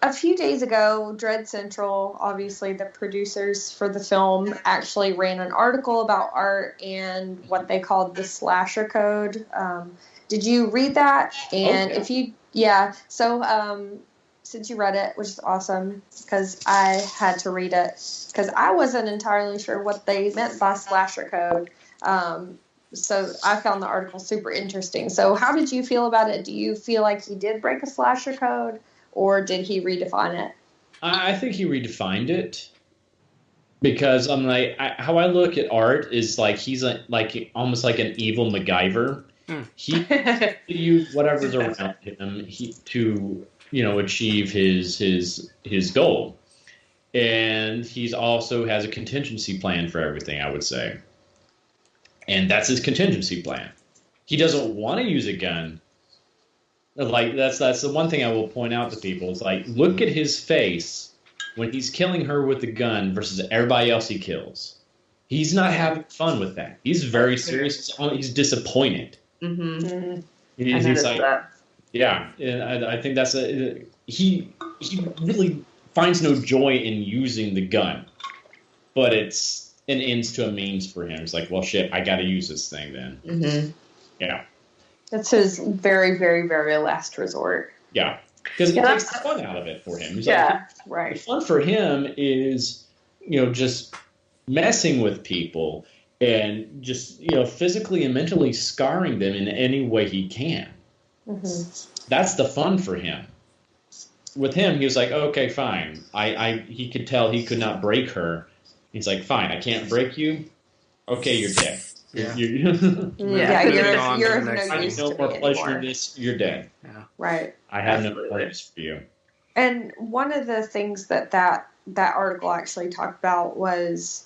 a few days ago, Dread Central, obviously the producers for the film, actually ran an article about art and what they called the slasher code. Did you read that? And Okay. if you, yeah, so since you read it, which is awesome, because I had to read it, because I wasn't entirely sure what they meant by slasher code. So I found the article super interesting. So how did you feel about it? Do you feel like he did break a slasher code? Or did he redefine it? I think he redefined it because I'm like, how I look at art is like he's like almost like an evil MacGyver. He use whatever's around him to achieve his goal, and he's also has a contingency plan for everything. I would say, and that's his contingency plan. He doesn't want to use a gun. Like that's the one thing I will point out to people is like look at his face when he's killing her with the gun versus everybody else he kills. He's not having fun with that. He's very serious. He's disappointed. Mm-hmm. I He's noticed like, that. yeah, and I think that's he really finds no joy in using the gun, but it's an ends to a means for him. It's like, well, shit, I got to use this thing then. Mm-hmm. Yeah. That's his very, very, very last resort. Yeah, because it takes the fun out of it for him. He's like, the Right. fun for him is, just messing with people and just, physically and mentally scarring them in any way he can. Mm-hmm. That's the fun for him. With him, he was like, okay, fine. He could tell he could not break her. He's like, fine, I can't break you. Okay, you're dead. Yeah. Yeah, you're of no I need use no to more me pleasure in anymore. this. You're dead. Yeah. Right. I have no Absolutely. more use for you. And one of the things that article actually talked about was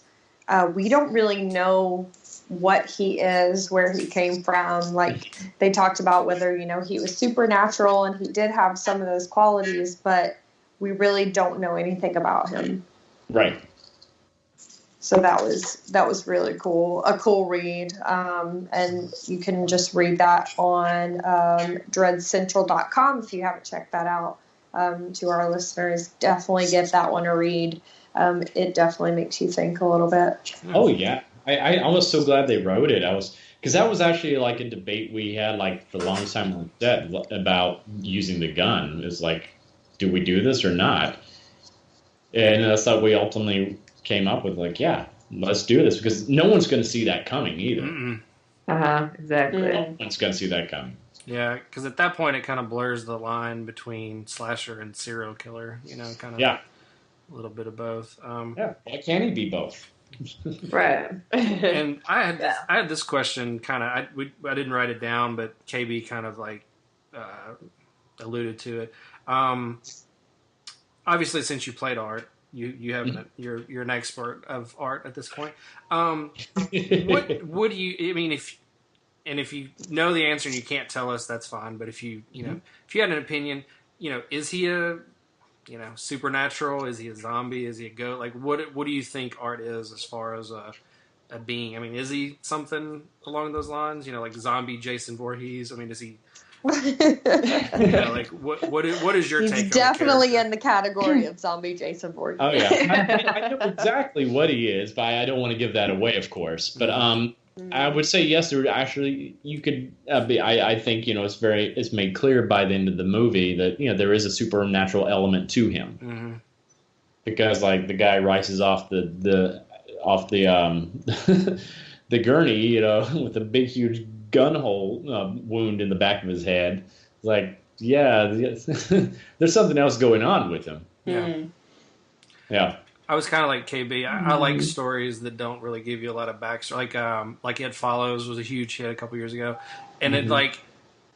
we don't really know what he is, where he came from. Like they talked about whether, he was supernatural and he did have some of those qualities, but we really don't know anything about him. Right. So that was really cool, a cool read. And you can just read that on dreadcentral.com if you haven't checked that out. To our listeners, definitely give that one a read. It definitely makes you think a little bit. Oh yeah, I was so glad they wrote it. Because that was actually like a debate we had like for the longest time on set about using the gun. It's like, do we do this or not? And that's how we ultimately came up with like, yeah, let's do this because no one's going to see that coming either. Mm-mm. Exactly. No one's going to see that coming. Yeah, because at that point it kind of blurs the line between slasher and serial killer. Kind of Yeah. a little bit of both. Yeah. Why can't he be both? Right. And I had this question kind of I didn't write it down, but KB kind of like alluded to it. Obviously, since you played art, you have you're an expert of art at this point. What do you? I mean, if you know the answer and you can't tell us, that's fine. But if you if you had an opinion, is he a supernatural? Is he a zombie? Is he a goat? Like, what do you think art is as far as a being? I mean, is he something along those lines? Like zombie Jason Voorhees? I mean, is he? Like what is your take? He's on definitely the in the category of zombie Jason Voorhees. Oh yeah, I know exactly what he is, but I don't want to give that away, of course. But I would say yes. There actually you could be. I think it's made clear by the end of the movie that there is a supernatural element to him because like the guy rises off the the gurney, with a big huge gun hole wound in the back of his head. It's like, yeah, there's something else going on with him. Yeah. I was kind of like KB. I like stories that don't really give you a lot of backstory. Like It Follows was a huge hit a couple years ago, and it like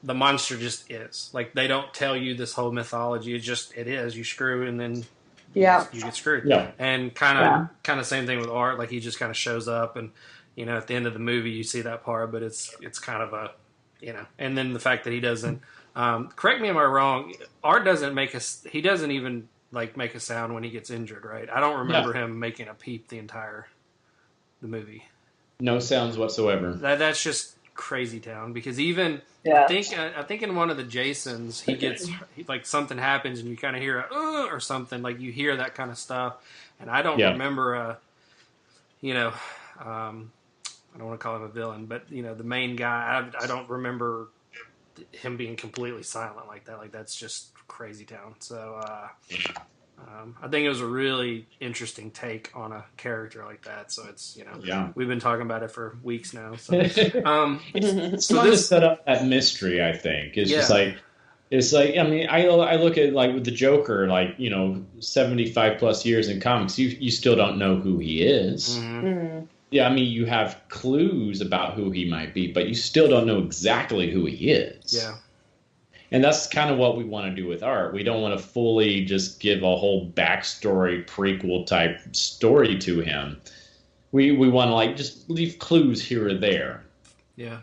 the monster just is. Like they don't tell you this whole mythology. It is. You screw and then you get screwed. Yeah. And kind of same thing with art. Like he just kind of shows up, and at the end of the movie you see that part, but it's kind of a And then the fact that he doesn't. Correct me if I'm wrong. Art doesn't make us. He doesn't even like make a sound when he gets injured, right? I don't remember him making a peep the movie. No sounds whatsoever. That's just crazy town because even Yeah. I think in one of the Jasons he gets like something happens and you kind of hear a or something, like you hear that kind of stuff, and I don't remember you know, I don't want to call him a villain, but you know the main guy, I don't remember him being completely silent like that. Like that's just crazy town. So I think it was a really interesting take on a character like that. So it's, you know, we've been talking about it for weeks now. So, it's fun to set up that mystery. I think it's just like, it's like, I mean, I look at like with the Joker, like, you know, 75 plus years in comics, you still don't know who he is. Mm-hmm. Yeah, I mean, you have clues about who he might be, but you still don't know exactly who he is. Yeah. And that's kind of what we want to do with art. We don't want to fully just give a whole backstory, prequel type story to him. We want to like just leave clues here or there. Yeah.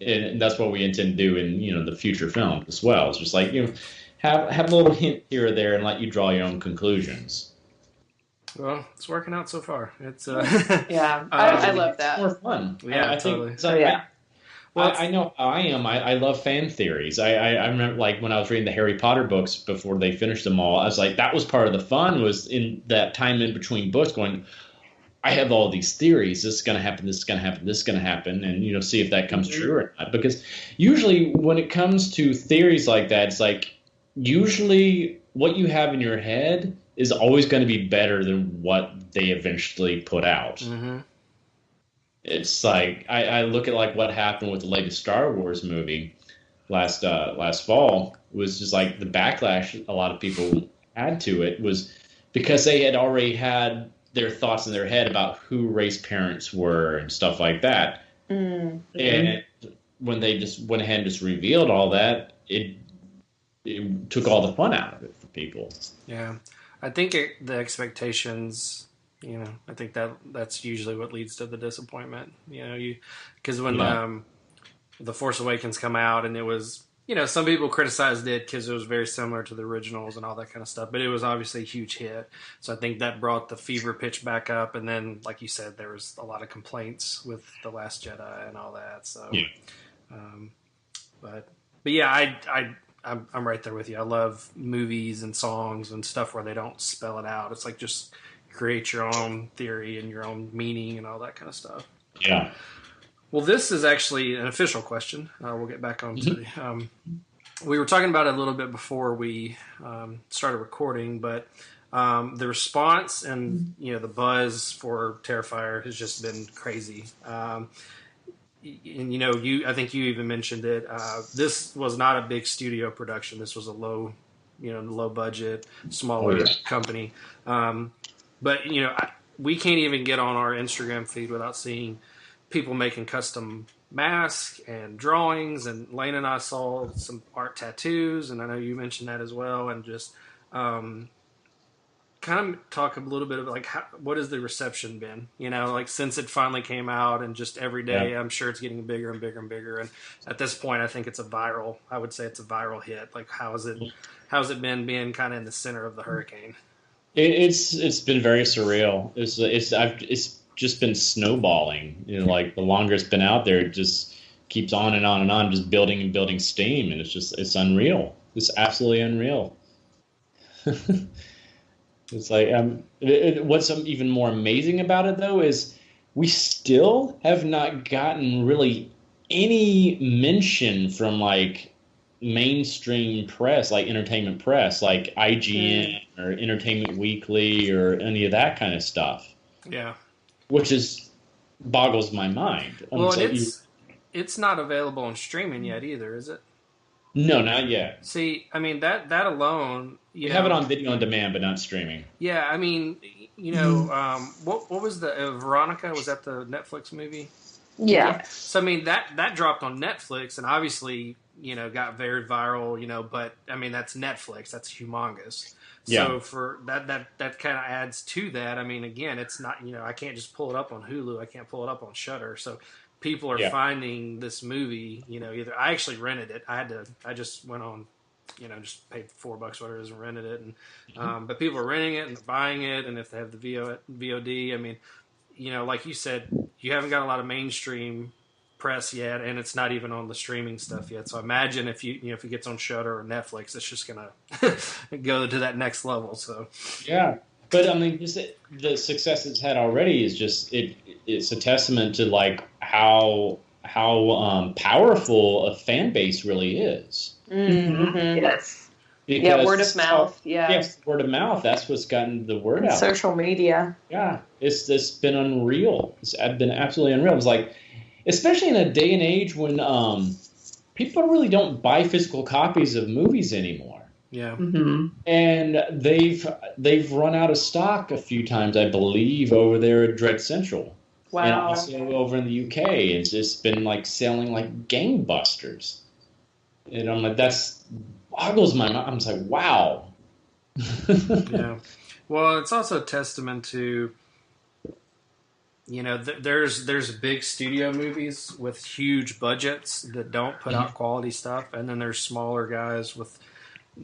And that's what we intend to do in, you know, the future film as well. It's just like, you know, have a little hint here or there and let you draw your own conclusions. Well, it's working out so far. It's yeah, I love that. It's more fun. Yeah, I totally. think. So yeah. Well, I know how I am. I love fan theories. I remember like when I was reading the Harry Potter books before they finished them all. I was like, that was part of the fun, was in that time in between books going, I have all these theories. This is going to happen. This is going to happen. This is going to happen, and you know, see if that comes true or not. Because usually when it comes to theories like that, it's like usually what you have in your head is always going to be better than what they eventually put out. Mm-hmm. It's like I look at like what happened with the latest Star Wars movie last fall, was just like the backlash a lot of people had to it was because they had already had their thoughts in their head about who Rey's parents were and stuff like that. Mm-hmm. And when they just went ahead and just revealed all that, it took all the fun out of it for people. Yeah. I think the expectations, you know, I think that's usually what leads to the disappointment. You know, because when The Force Awakens come out and it was, you know, some people criticized it because it was very similar to the originals and all that kind of stuff, but it was obviously a huge hit. So I think that brought the fever pitch back up. And then, like you said, there was a lot of complaints with The Last Jedi and all that. So, but yeah, I'm right there with you. I love movies and songs and stuff where they don't spell it out. It's like just create your own theory and your own meaning and all that kind of stuff. Yeah. Well, this is actually an official question. We'll get back on to we were talking about it a little bit before we started recording, but the response and, you know, the buzz for Terrifier has just been crazy. And you know, I think you even mentioned it. This was not a big studio production. This was a low budget, smaller company. But you know, we can't even get on our Instagram feed without seeing people making custom masks and drawings. And Lane and I saw some art tattoos, and I know you mentioned that as well. And just kind of talk a little bit about like what has the reception been, you know, like since it finally came out, and just every day I'm sure it's getting bigger and bigger and bigger, and at this point I think it's I would say it's a viral hit. Like how's it been being kind of in the center of the hurricane? It's been very surreal. It's just been snowballing, you know, like the longer it's been out there, it just keeps on and on and on, just building and building steam, and it's unreal. It's absolutely unreal. It's like what's even more amazing about it, though, is we still have not gotten really any mention from like mainstream press, like entertainment press, like IGN or Entertainment Weekly or any of that kind of stuff. Yeah, which boggles my mind. Well, it's not available on streaming yet either, is it? No, not yet. See, I mean that alone. You have it on video on demand, but not streaming. Yeah, I mean, you know, what was the Veronica? Was that the Netflix movie? Yeah. So I mean that dropped on Netflix, and obviously, you know, got very viral. You know, but I mean that's Netflix. That's humongous. Yeah. So for that kind of adds to that. I mean, again, it's not, you know, I can't just pull it up on Hulu. I can't pull it up on Shudder. So people are finding this movie, you know, either I actually rented it. I just went on, you know, just paid $4 whatever it is and rented it. And, but people are renting it and buying it. And if they have the VOD, I mean, you know, like you said, you haven't got a lot of mainstream press yet, and it's not even on the streaming stuff yet. So imagine if if it gets on Shudder or Netflix, it's just gonna go to that next level. So yeah, but I mean, just the success it's had already is just it's a testament to like how powerful a fan base really is. Mm-hmm. Yes. Because, Yeah, word of mouth. Yeah. Yes, word of mouth. That's what's gotten the word out. Social media. Yeah, it's been unreal. It's been absolutely unreal. It's like, especially in a day and age when people really don't buy physical copies of movies anymore. yeah, Mm-hmm. And they've run out of stock a few times, I believe, over there at Dread Central. And Wow. also over in the UK, it's just been like selling like gangbusters. And I'm like, that's boggles my mind. I'm just like, wow. yeah. Well, it's also a testament to, there's big studio movies with huge budgets that don't put out quality stuff, and then there's smaller guys with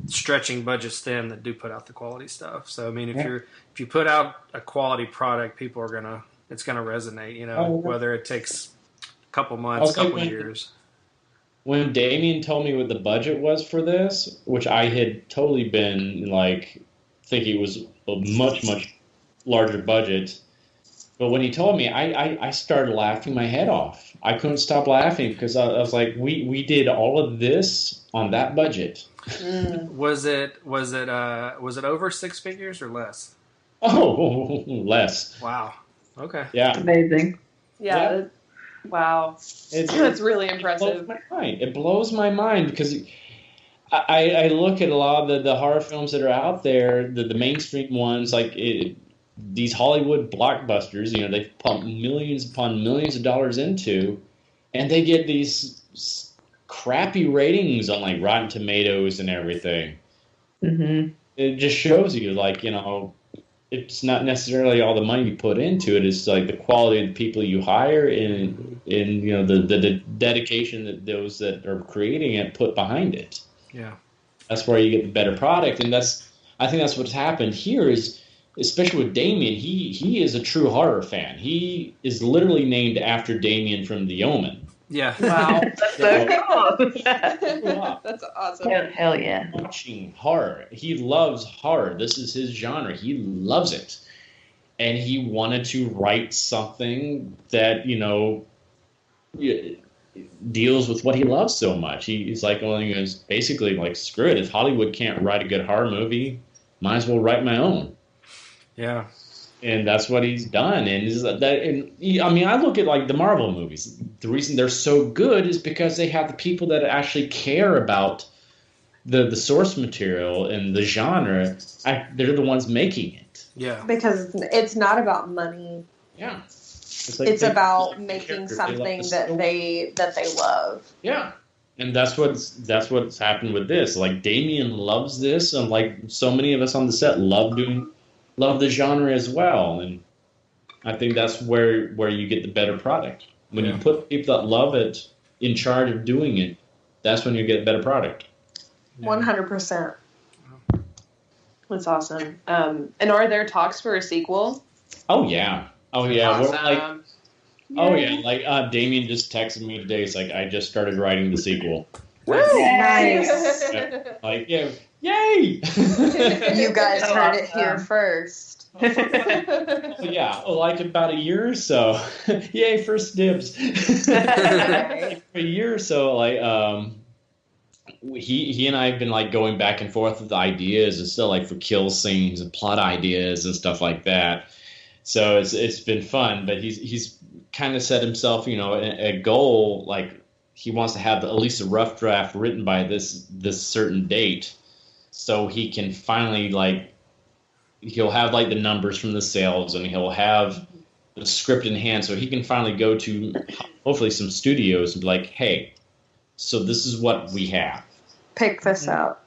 stretching budgets thin that do put out the quality stuff. So I mean, if you put out a quality product, people are it's gonna resonate. Whether it takes a couple months, couple years. When Damien told me what the budget was for this, which I had totally been like thinking it was a much, much larger budget, but when he told me, I started laughing my head off. I couldn't stop laughing because I was like, we did all of this on that budget. Was it over 6 figures or less? Oh, less. Wow. Okay. Yeah. Amazing. Yeah. Wow. That's really impressive. It blows my mind because I look at a lot of the horror films that are out there, the mainstream ones, like these Hollywood blockbusters, they've pumped millions upon millions of dollars into, and they get these crappy ratings on like Rotten Tomatoes and everything. Mm-hmm. It just shows you like, it's not necessarily all the money you put into it. It's like the quality of the people you hire and the dedication that those that are creating it put behind it. Yeah. That's where you get the better product. And I think that's what's happened here is, especially with Damien, he is a true horror fan. He is literally named after Damien from The Omen. Yeah. Wow. That's so cool. That's awesome. Hell yeah. Watching horror. He loves horror. This is his genre. He loves it. And he wanted to write something that, deals with what he loves so much. He's like, basically like, screw it. If Hollywood can't write a good horror movie, might as well write my own. Yeah. And that's what he's done. I look at like the Marvel movies. The reason they're so good is because they have the people that actually care about the source material and the genre. They're the ones making it. Yeah. Because it's not about money. Yeah. It's about making something that they love. Yeah. And that's what's happened with this. Like Damien loves this, and like so many of us on the set love the genre as well. And I think that's where you get the better product. When you put people that love it in charge of doing it, that's when you get a better product. 100%. That's awesome. And are there talks for a sequel? Oh yeah. Awesome. Like Damien just texted me today. It's like, I just started writing the sequel. Nice. Like, yeah, yay! You guys heard it here first. Yeah, like about a year or so. Yay, first dibs. Like, for a year or so, like he and I have been like going back and forth with ideas and stuff, like for kill scenes and plot ideas and stuff like that. So it's been fun, but he's kind of set himself, a goal, like he wants to have at least a rough draft written by this certain date, so he can finally he'll have like the numbers from the sales and he'll have the script in hand, so he can finally go to hopefully some studios and be like, hey, so this is what we have. Pick this up.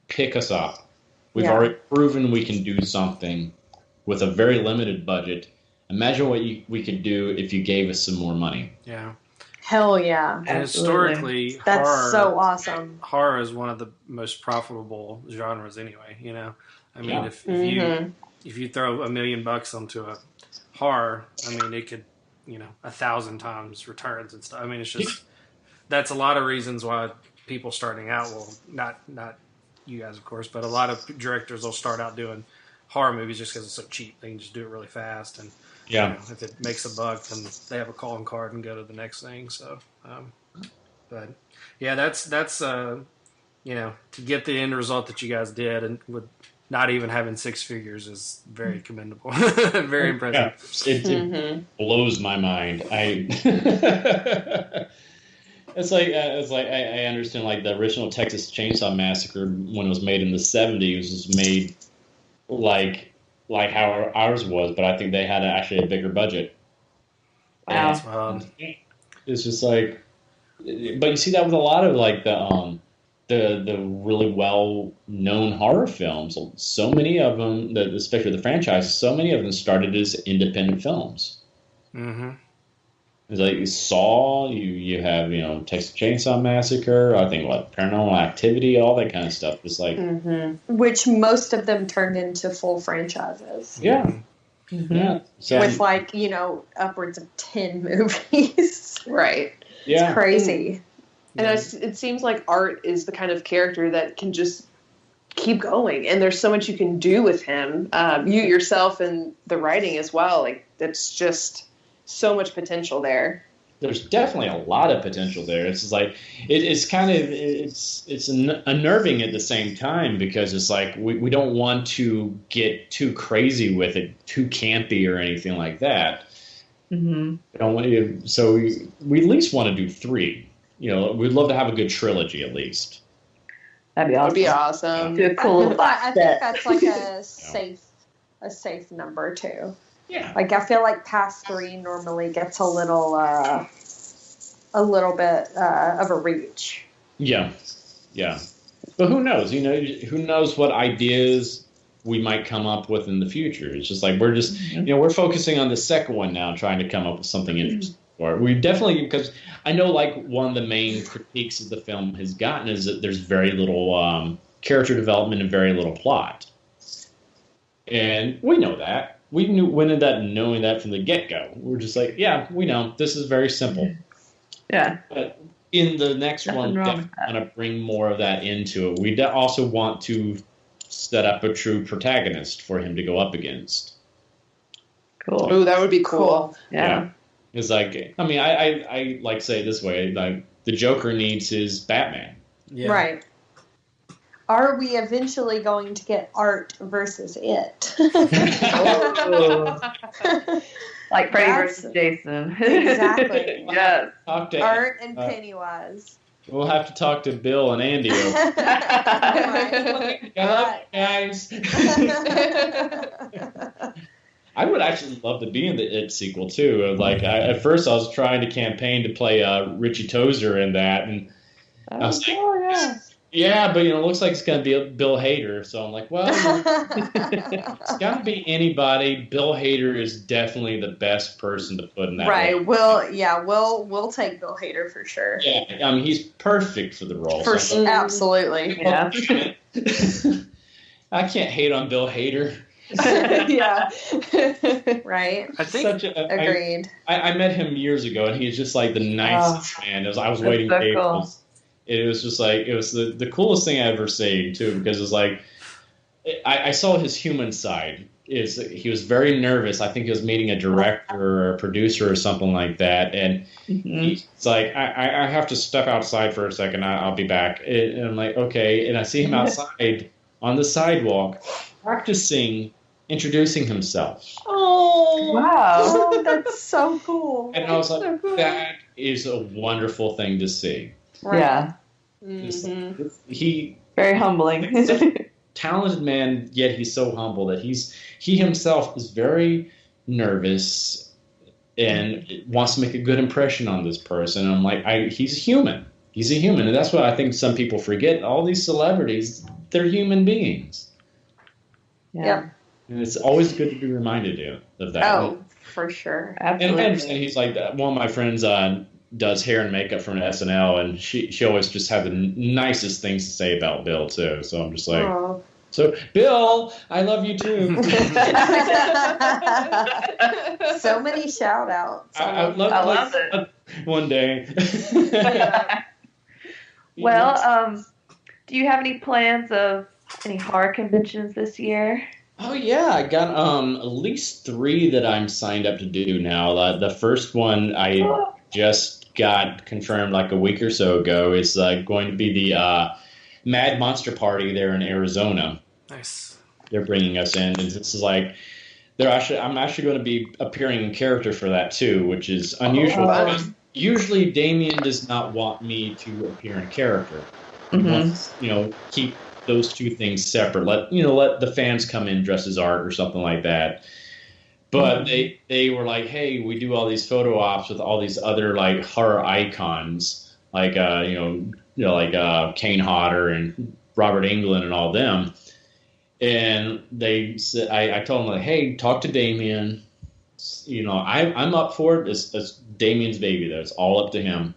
Pick us up. We've Yeah. already proven we can do something with a very limited budget. Imagine what we could do if you gave us some more money. Yeah. Hell yeah. And Absolutely. historically, That's so awesome. horror is one of the most profitable genres anyway, I mean, Yeah. if you throw $1 million onto a horror, I mean, 1,000 times returns and stuff. I mean, it's just that's a lot of reasons why people starting out will not you guys, of course, but a lot of directors will start out doing horror movies just because it's so cheap. They can just do it really fast, and if it makes a buck, then they have a calling card and go to the next thing. So, but yeah, that's to get the end result that you guys did, and with not even having six figures is very commendable, very impressive. Yeah, it blows my mind. It's like I understand, like, the original Texas Chainsaw Massacre, when it was made in the 70s, was made like how ours was, but I think they had actually a bigger budget. Wow. It's just like, but you see that with a lot of like the really well known horror films. So many of them, especially the franchises, so many of them started as independent films. Mm-hmm. It's like Saw, you have, Texas Chainsaw Massacre, I think Paranormal Activity, all that kind of stuff. It's like, which most of them turned into full franchises. Yeah. Mm-hmm. Yeah. So, with upwards of 10 movies. Right. Yeah. It's crazy. And it seems like Art is the kind of character that can just keep going, and there's so much you can do with him. You yourself and the writing as well. Like, that's just so much potential there. There's definitely a lot of potential there. It's just like it's kind of unnerving at the same time, because it's like we don't want to get too crazy with it, too campy or anything like that. Mm-hmm. We don't want to, so we at least want to do 3. We'd love to have a good trilogy at least. That'd be awesome. That'd be awesome. Do a cool box I think that's like a safe number too. Yeah. Like, I feel like past 3 normally gets a little bit of a reach. Yeah. Yeah. But who knows? Who knows what ideas we might come up with in the future. It's just like we're just, we're focusing on the second one now, trying to come up with something interesting. Or we definitely, because I know, like, one of the main critiques of the film has gotten is that there's very little character development and very little plot. And we know that. We went into that knowing that from the get-go. We're just like, yeah, we know. This is very simple. Yeah. But in the next one, we definitely want to bring more of that into it. We also want to set up a true protagonist for him to go up against. Cool. Ooh, that would be cool. Yeah. It's like, I mean, I like to say it this way, like, the Joker needs his Batman. Yeah. Right. Are we eventually going to get Art versus It? Like Freddy versus Jason. Exactly. Yes. Art and Pennywise. We'll have to talk to Bill and Andy. Right. Guys. I would actually love to be in the It sequel too. Like, at first I was trying to campaign to play Richie Tozer in that, and I was like, yeah, but it looks like it's going to be Bill Hader. So I'm like, well, it's got to be anybody. Bill Hader is definitely the best person to put in that role. Role. We'll take Bill Hader for sure. Yeah, I mean, he's perfect for the role. Absolutely. Yeah. I can't hate on Bill Hader. Yeah. Right. I think Agreed. I met him years ago, and he's just like the nicest man. I was waiting so tables. cool. It was just like, it was the coolest thing I ever seen too, because it's like, I saw his human side. He was very nervous. I think he was meeting a director or a producer or something like that, and he's like, I have to step outside for a second. I'll be back. And I'm like, okay. And I see him outside on the sidewalk practicing introducing himself. Oh, Wow. Oh, that's so cool. And I was like, that is a wonderful thing to see. Right. Yeah. He Very humbling. talented man, yet he's so humble that he himself is very nervous and wants to make a good impression on this person. And I'm like, he's human. He's a human, and that's what I think some people forget. All these celebrities, they're human beings. Yeah. Yep. And it's always good to be reminded of that. Oh, for sure. Absolutely. And he's like, one of my friends does hair and makeup from SNL, and she always just had the nicest things to say about Bill too. So I'm just like, So, Bill, I love you too. So many shout outs. I would love I to love play it. one day. Well, do you have any plans of any horror conventions this year? Oh yeah, I got at least 3 that I'm signed up to do now. The first one I just got confirmed like a week or so ago is going to be the Mad Monster Party there in Arizona. Nice. They're bringing us in, and this is like I'm actually going to be appearing in character for that too, which is unusual. Because usually Damien does not want me to appear in character. He wants, keep those 2 things separate. Let the fans come in dressed as art or something like that. But they were like, hey, we do all these photo ops with all these other like horror icons, like like Kane Hodder and Robert Englund and all them. And they said, I told them like, hey, talk to Damien. I'm up for it. It's Damien's baby though. It's all up to him.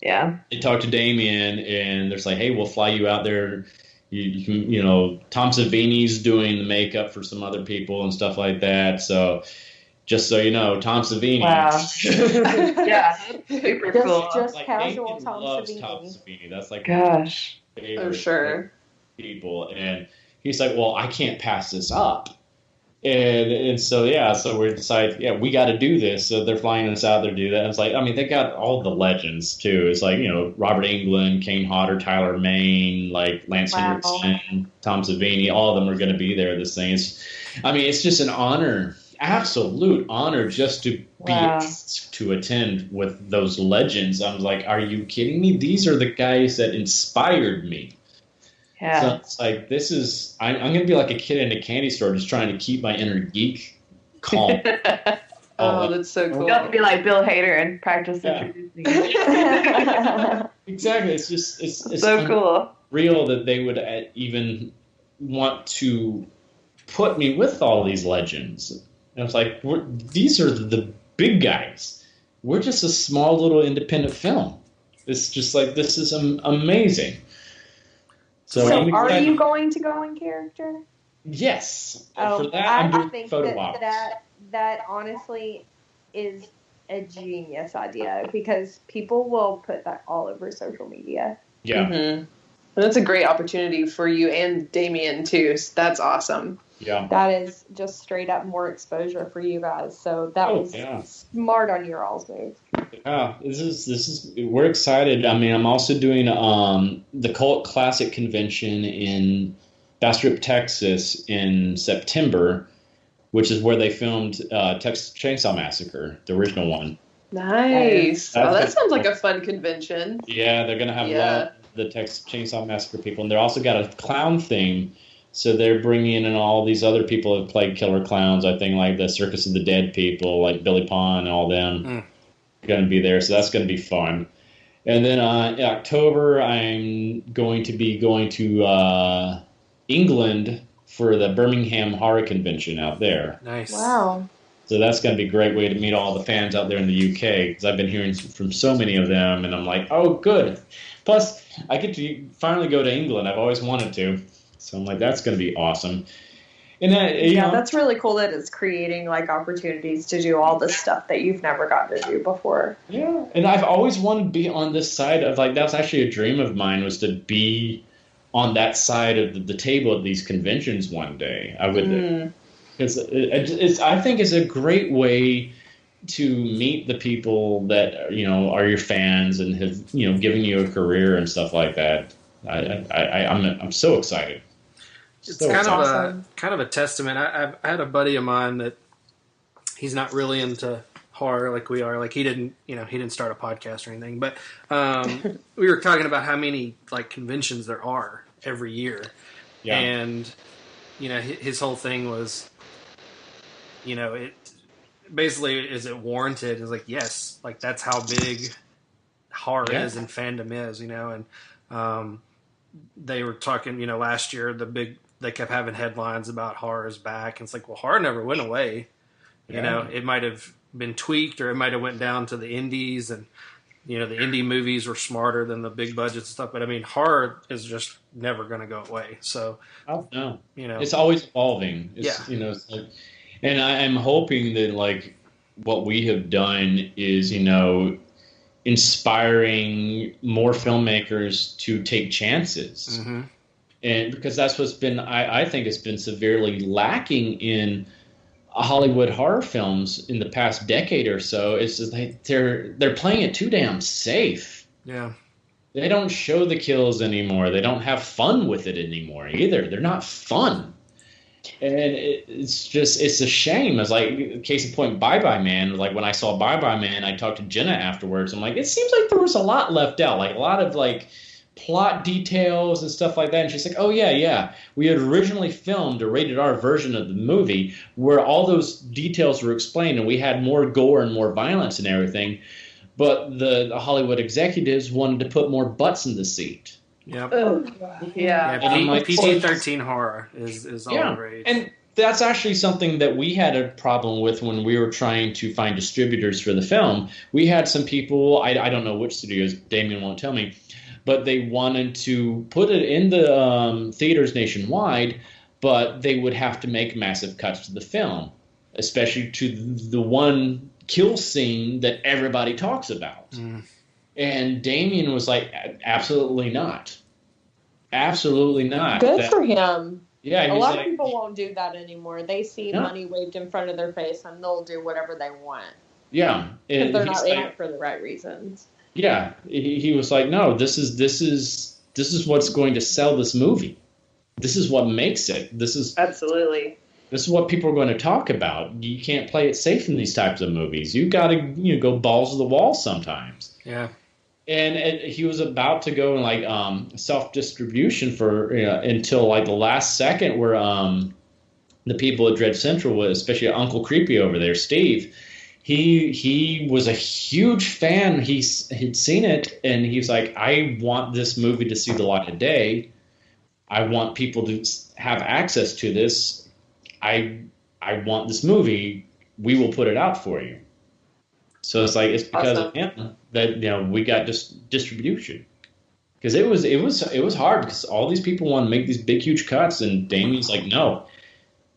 Yeah. They talked to Damien, and they're like, hey, we'll fly you out there. You can, Tom Savini's doing the makeup for some other people and stuff like that. So just so you know, Tom Savini. Wow. Yeah. Super cool. Just like, casual Damien Tom loves Savini. Tom Savini. That's like Gosh. favorite Oh, sure. people. And he's like, well, I can't pass this up. And so we decided, we got to do this. So they're flying us out there to do that. And it's like, they got all the legends too. It's like, Robert Englund, Kane Hodder, Tyler Mane, like Lance Henriksen, Tom Savini, all of them are going to be there. This thing is, it's just an honor, absolute honor just to be asked to attend with those legends. I was like, are you kidding me? These are the guys that inspired me. Yeah. So it's like, I'm going to be like a kid in a candy store just trying to keep my inner geek calm. Oh, that's so cool. You have to be like Bill Hader and practice introducing. Exactly. It's so cool. Real that they would even want to put me with all these legends. And it's like, these are the big guys. We're just a small little independent film. It's just like, this is amazing. So are you going to go in character? Yes. Oh, for that, I'm doing think photo ops. that honestly is a genius idea because people will put that all over social media. Yeah. Mm-hmm. And that's a great opportunity for you and Damien too. So that's awesome. Yeah. That is just straight up more exposure for you guys. So that was smart on your all's move. Yeah, this is we're excited. I'm also doing the Cult Classic Convention in Bastrop, Texas in September, which is where they filmed Texas Chainsaw Massacre, the original one. Nice. That sounds like a fun convention. Yeah, they're going to have a lot of the Texas Chainsaw Massacre people, and they're also got a clown theme. So they're bringing in all these other people who played killer clowns, I think, like the Circus of the Dead people, like Billy Pond and all them. Going to be there, so that's going to be fun. And then in October, I'm going to be going to England for the Birmingham Horror Convention out there. Nice. Wow. So that's going to be a great way to meet all the fans out there in the UK, because I've been hearing from so many of them, and I'm like, oh, good. Plus, I get to finally go to England. I've always wanted to. So I'm like, that's going to be awesome. And that's really cool that it's creating like opportunities to do all this stuff that you've never gotten to do before. Yeah, and I've always wanted to be on this side of like that's actually a dream of mine was to be on that side of the table at these conventions one day. I would because I think it's a great way to meet the people that are your fans and have given you a career and stuff like that. I'm so excited. It's So kind of a testament. I had a buddy of mine that he's not really into horror like we are. Like he didn't start a podcast or anything. But we were talking about how many like conventions there are every year, and his whole thing was, it basically is it warranted? It's like yes, like that's how big horror is and fandom is, and they were talking, last year they kept having headlines about horror is back. And it's like, well, horror never went away. It might have been tweaked or it might have went down to the indies. And you know, the indie movies were smarter than the big budget stuff. But I mean, horror is just never going to go away. So, No, you know, it's always evolving. Yeah. You know, it's like, and I'm hoping that like what we have done is, you know, inspiring more filmmakers to take chances. mm-hmm. And because that's what's been, I think it's been severely lacking in Hollywood horror films in the past decade or so. It's just like they're playing it too damn safe. Yeah. They don't show the kills anymore. They don't have fun with it anymore either. They're not fun. And it's a shame. It's like, case in point, Bye Bye Man. Like when I saw Bye Bye Man, I talked to Jenna afterwards. I'm like, it seems like there was a lot left out, like a lot of like plot details and stuff like that. And she's like, oh yeah, we had originally filmed a rated R version of the movie where all those details were explained, and we had more gore and more violence and everything. But the Hollywood executives wanted to put more butts in the seat. Yep. Oh, yeah. And I'm like, PG-13 horror is all the rage. And that's actually something that we had a problem with when we were trying to find distributors for the film. We had some people, I don't know which studios, Damien won't tell me, but they wanted to put it in the theaters nationwide, but they would have to make massive cuts to the film, especially to the one kill scene that everybody talks about. Mm. And Damien was like, absolutely not. Absolutely not. Good for him. Yeah, a lot of people won't do that anymore. They see money waved in front of their face, and they'll do whatever they want. Yeah. If they're not in it for the right reasons. Yeah, he was like, no, this is what's going to sell this movie. This is what makes it. Absolutely. This is what people are going to talk about. You can't play it safe in these types of movies. You got to go balls to the wall sometimes. Yeah. And he was about to go in like self-distribution for until like the last second, where the people at Dread Central, especially Uncle Creepy over there, Steve. He was a huge fan. He'd seen it, and he was like, I want this movie to see the light of day. I want people to have access to this. I want this movie. We will put it out for you. So it's like, it's because of him that we got distribution. Because it was hard, because all these people want to make these big huge cuts, and Damien's like, no.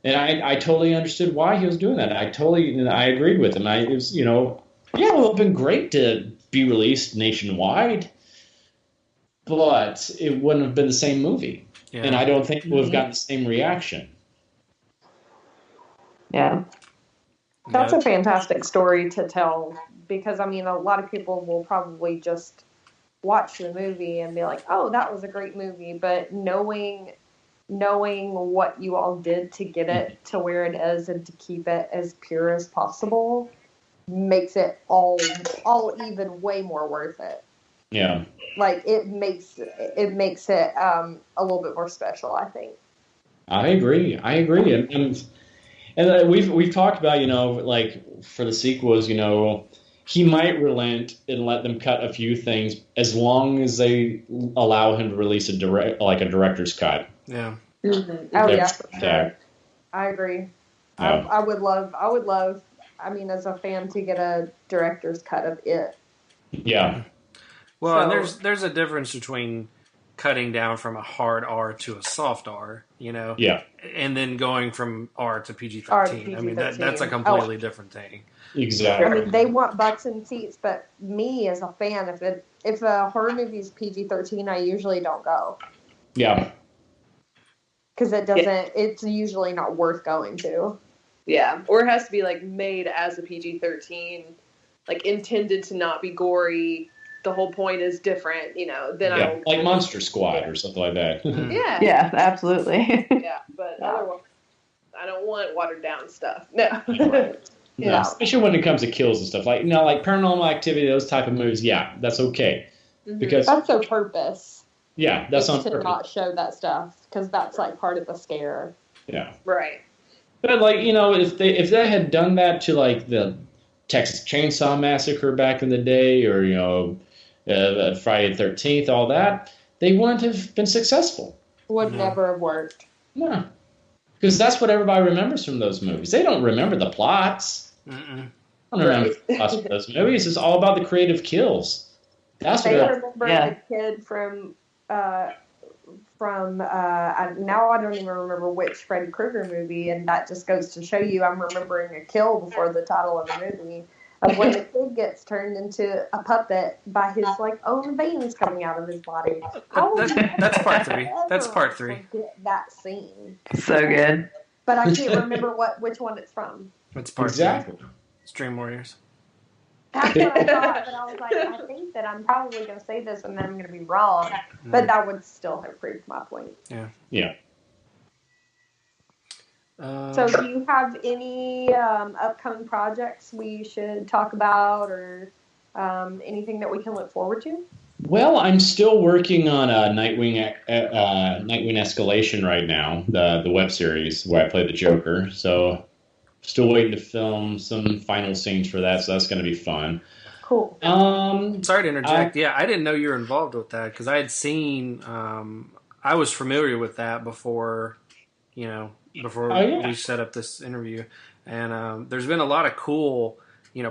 And I totally understood why he was doing that. I agreed with him. It was, it would have been great to be released nationwide, but it wouldn't have been the same movie. Yeah. And I don't think it would have gotten the same reaction. Yeah. That's a fantastic story to tell, because, I mean, a lot of people will probably just watch the movie and be like, oh, that was a great movie, but knowing what you all did to get it to where it is and to keep it as pure as possible makes it all even way more worth it. Yeah. Like, it makes it a little bit more special, I think. I agree. And we've talked about, like for the sequels, he might relent and let them cut a few things as long as they allow him to release a director's cut. Yeah. Mm-hmm. Oh yeah, for sure. I agree. Yeah. I would love. I mean, as a fan, to get a director's cut of it. Yeah. Well, and there's a difference between cutting down from a hard R to a soft R, Yeah. And then going from R to PG-13. I mean, that's a completely different thing. Exactly. I mean, they want butts in seats, but me as a fan, if a horror movie is PG-13, I usually don't go. Yeah. Because it's usually not worth going to. Yeah, or it has to be like made as a PG-13, like intended to not be gory. The whole point is different, then like Monster Squad or something like that. Yeah. Yeah, absolutely. Yeah, but otherwise, I don't want watered down stuff. No. No, especially when it comes to kills and stuff like Paranormal Activity, those type of movies. Yeah, that's okay, because that's their purpose. Yeah, that's on purpose to not show that stuff, because that's like part of the scare. Yeah, right. But if they had done that to like the Texas Chainsaw Massacre back in the day, or Friday the 13th, all that, they wouldn't have been successful. Would never have worked. No, because that's what everybody remembers from those movies. They don't remember the plots. I don't remember the plots of those movies. It's all about the creative kills. That's They what. remember Yeah. the kid now I don't even remember which Freddy Krueger movie, and that just goes to show you I'm remembering a kill before the title of the movie. Of when the kid gets turned into a puppet by his own veins coming out of his body. I will That's part 3. That's never part 3. forget that scene. So good. But I can't remember which one it's from. That's part Exactly. 3. Stream Warriors. That's what I thought, but I was like, I think that I'm probably going to say this and then I'm going to be wrong. But that would still have proved my point. Yeah. So, do you have any upcoming projects we should talk about, or anything that we can look forward to? Well, I'm still working on Nightwing Escalation right now, the web series where I play the Joker. So, still waiting to film some final scenes for that. So that's going to be fun. Cool. Sorry to interject. I didn't know you were involved with that because I had seen. I was familiar with that before, we set up this interview, and there's been a lot of cool,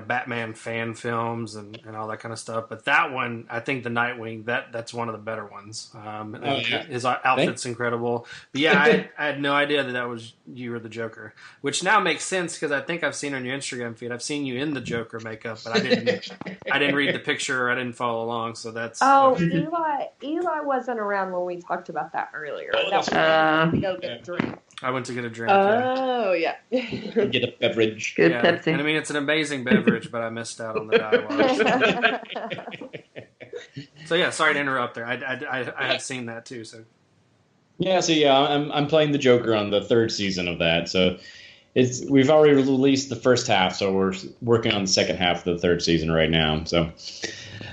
Batman fan films and all that kind of stuff. But that one, I think the Nightwing, that's one of the better ones. His outfit's incredible. But I had no idea that was you were the Joker, which now makes sense because I think I've seen on your Instagram feed. I've seen you in the Joker makeup, but I didn't read the picture. Or I didn't follow along, so that's. Eli wasn't around when we talked about that earlier. Go get a drink. I went to get a drink. Oh, yeah. Get a beverage. Good And Pepsi. I mean, it's an amazing beverage, but I missed out on the dialogue. So yeah, sorry to interrupt there. I have seen that too. So I'm playing the Joker on the 3rd season of that. So we've already released the first half, so we're working on the second half of the 3rd season right now. So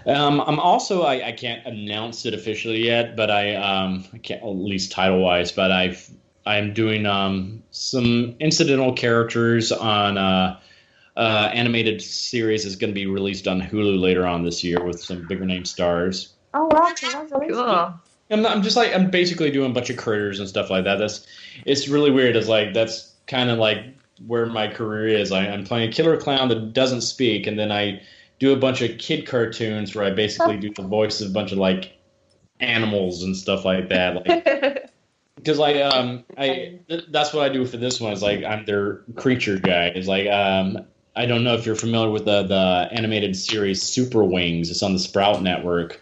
I'm also I can't announce it officially yet, but I can't, at least title wise, but I'm doing some incidental characters on animated series is going to be released on Hulu later on this year with some bigger name stars. Oh wow, congratulations. Cool. I'm basically doing a bunch of critters and stuff like that. It's really weird. It's that's kind of where my career is. I'm playing a killer clown that doesn't speak, and then I do a bunch of kid cartoons where I basically do the voice of a bunch of animals and stuff like that. Because that's what I do for this one. Is I'm their creature guy. Is I don't know if you're familiar with the animated series Super Wings. It's on the Sprout Network.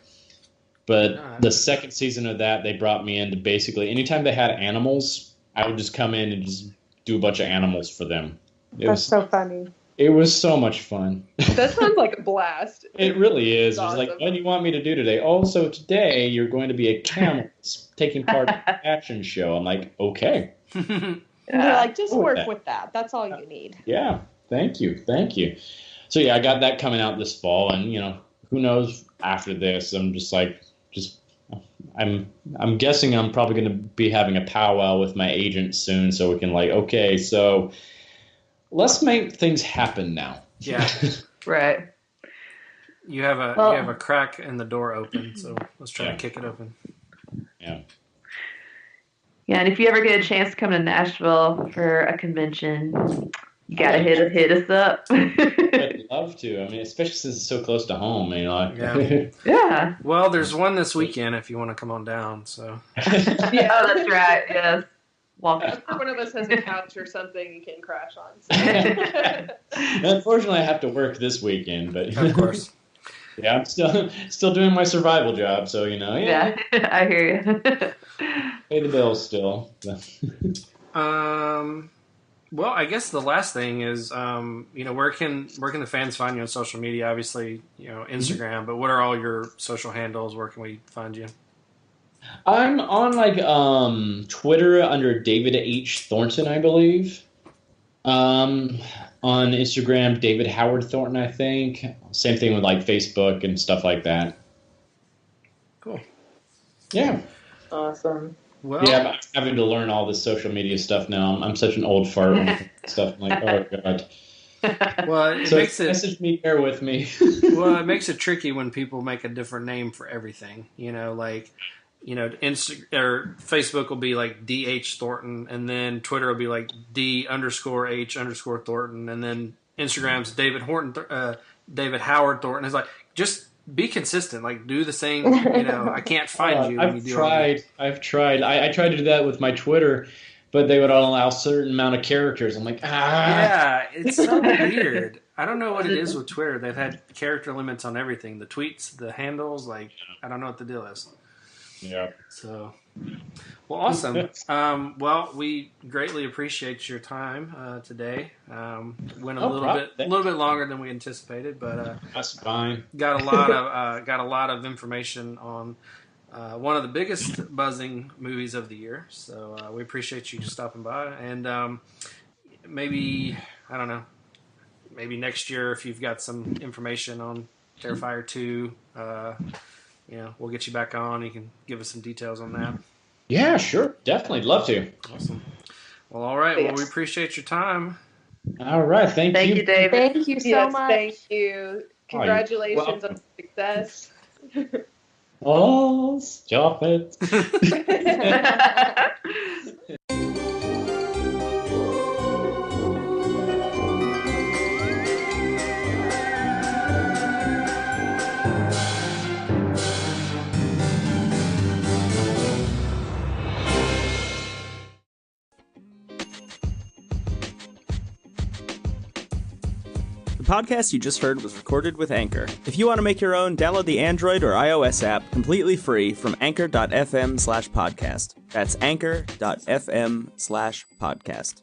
But the 2nd season of that, they brought me in to basically anytime they had animals, I would just come in and just do a bunch of animals for them. That's so funny. It was so much fun. That sounds like a blast. It really is. That's It's awesome. what do you want me to do today? Oh, so today you're going to be a camel taking part in a fashion show. I'm like, okay. And you're like, just Cool with work that. with that. That's all you need. Yeah. Thank you. So I got that coming out this fall, and who knows after this? I'm I'm guessing I'm probably going to be having a powwow with my agent soon, so we can okay, so let's make things happen now. yeah, Right. you have a crack in the door open, so let's try to kick it open. Yeah. Yeah, and if you ever get a chance to come to Nashville for a convention, you gotta hit us up. I'd love to. I mean, especially since it's so close to home. Yeah. Yeah. Well, there's one this weekend if you want to come on down. So Yeah, oh, that's right. Yes. Walk. One of us has a couch or something you can crash on. So. Unfortunately, I have to work this weekend, but of course. yeah, I'm still doing my survival job. So Yeah, I hear you. pay the bills still. Well, I guess the last thing is, where can the fans find you on social media? Obviously, Instagram, but what are all your social handles? Where can we find you? I'm on Twitter under David H. Thornton, I believe. On Instagram, David Howard Thornton, I think. Same thing with Facebook and stuff like that. Cool. Yeah. Awesome. Well, Yeah, I'm having to learn all this social media stuff now. I'm such an old fart when it comes to stuff. I'm like, oh god. well, it So makes it message me, bear with me. well, it makes it tricky when people make a different name for everything. Or Facebook will be like DH Thornton, and then Twitter will be like D_H_Thornton, and then Instagram's David Howard Thornton. It's like just be consistent. Like, do the same. I can't find you. When you do I've tried. I tried to do that with my Twitter, but they would all allow a certain amount of characters. I'm like, Yeah, it's so weird. I don't know what it is with Twitter. They've had character limits on everything. The tweets, the handles, like, I don't know what the deal is. Yeah. So, well, awesome. Well, we greatly appreciate your time today. Went a little bit longer than we anticipated, but that's fine. Got a lot of information on one of the biggest buzzing movies of the year. So we appreciate you stopping by, and maybe I don't know. Maybe next year, if you've got some information on Terrifier 2, we'll get you back on. You can give us some details on that. Yeah, sure. Definitely. Love to. Awesome. Well, all right. Well, we appreciate your time. All right. Thank you, David. Thank you so much. Thank you. Congratulations on success. Oh, stop it. The podcast you just heard was recorded with Anchor. If you want to make your own, download the Android or iOS app completely free from anchor.fm/podcast. That's anchor.fm/podcast.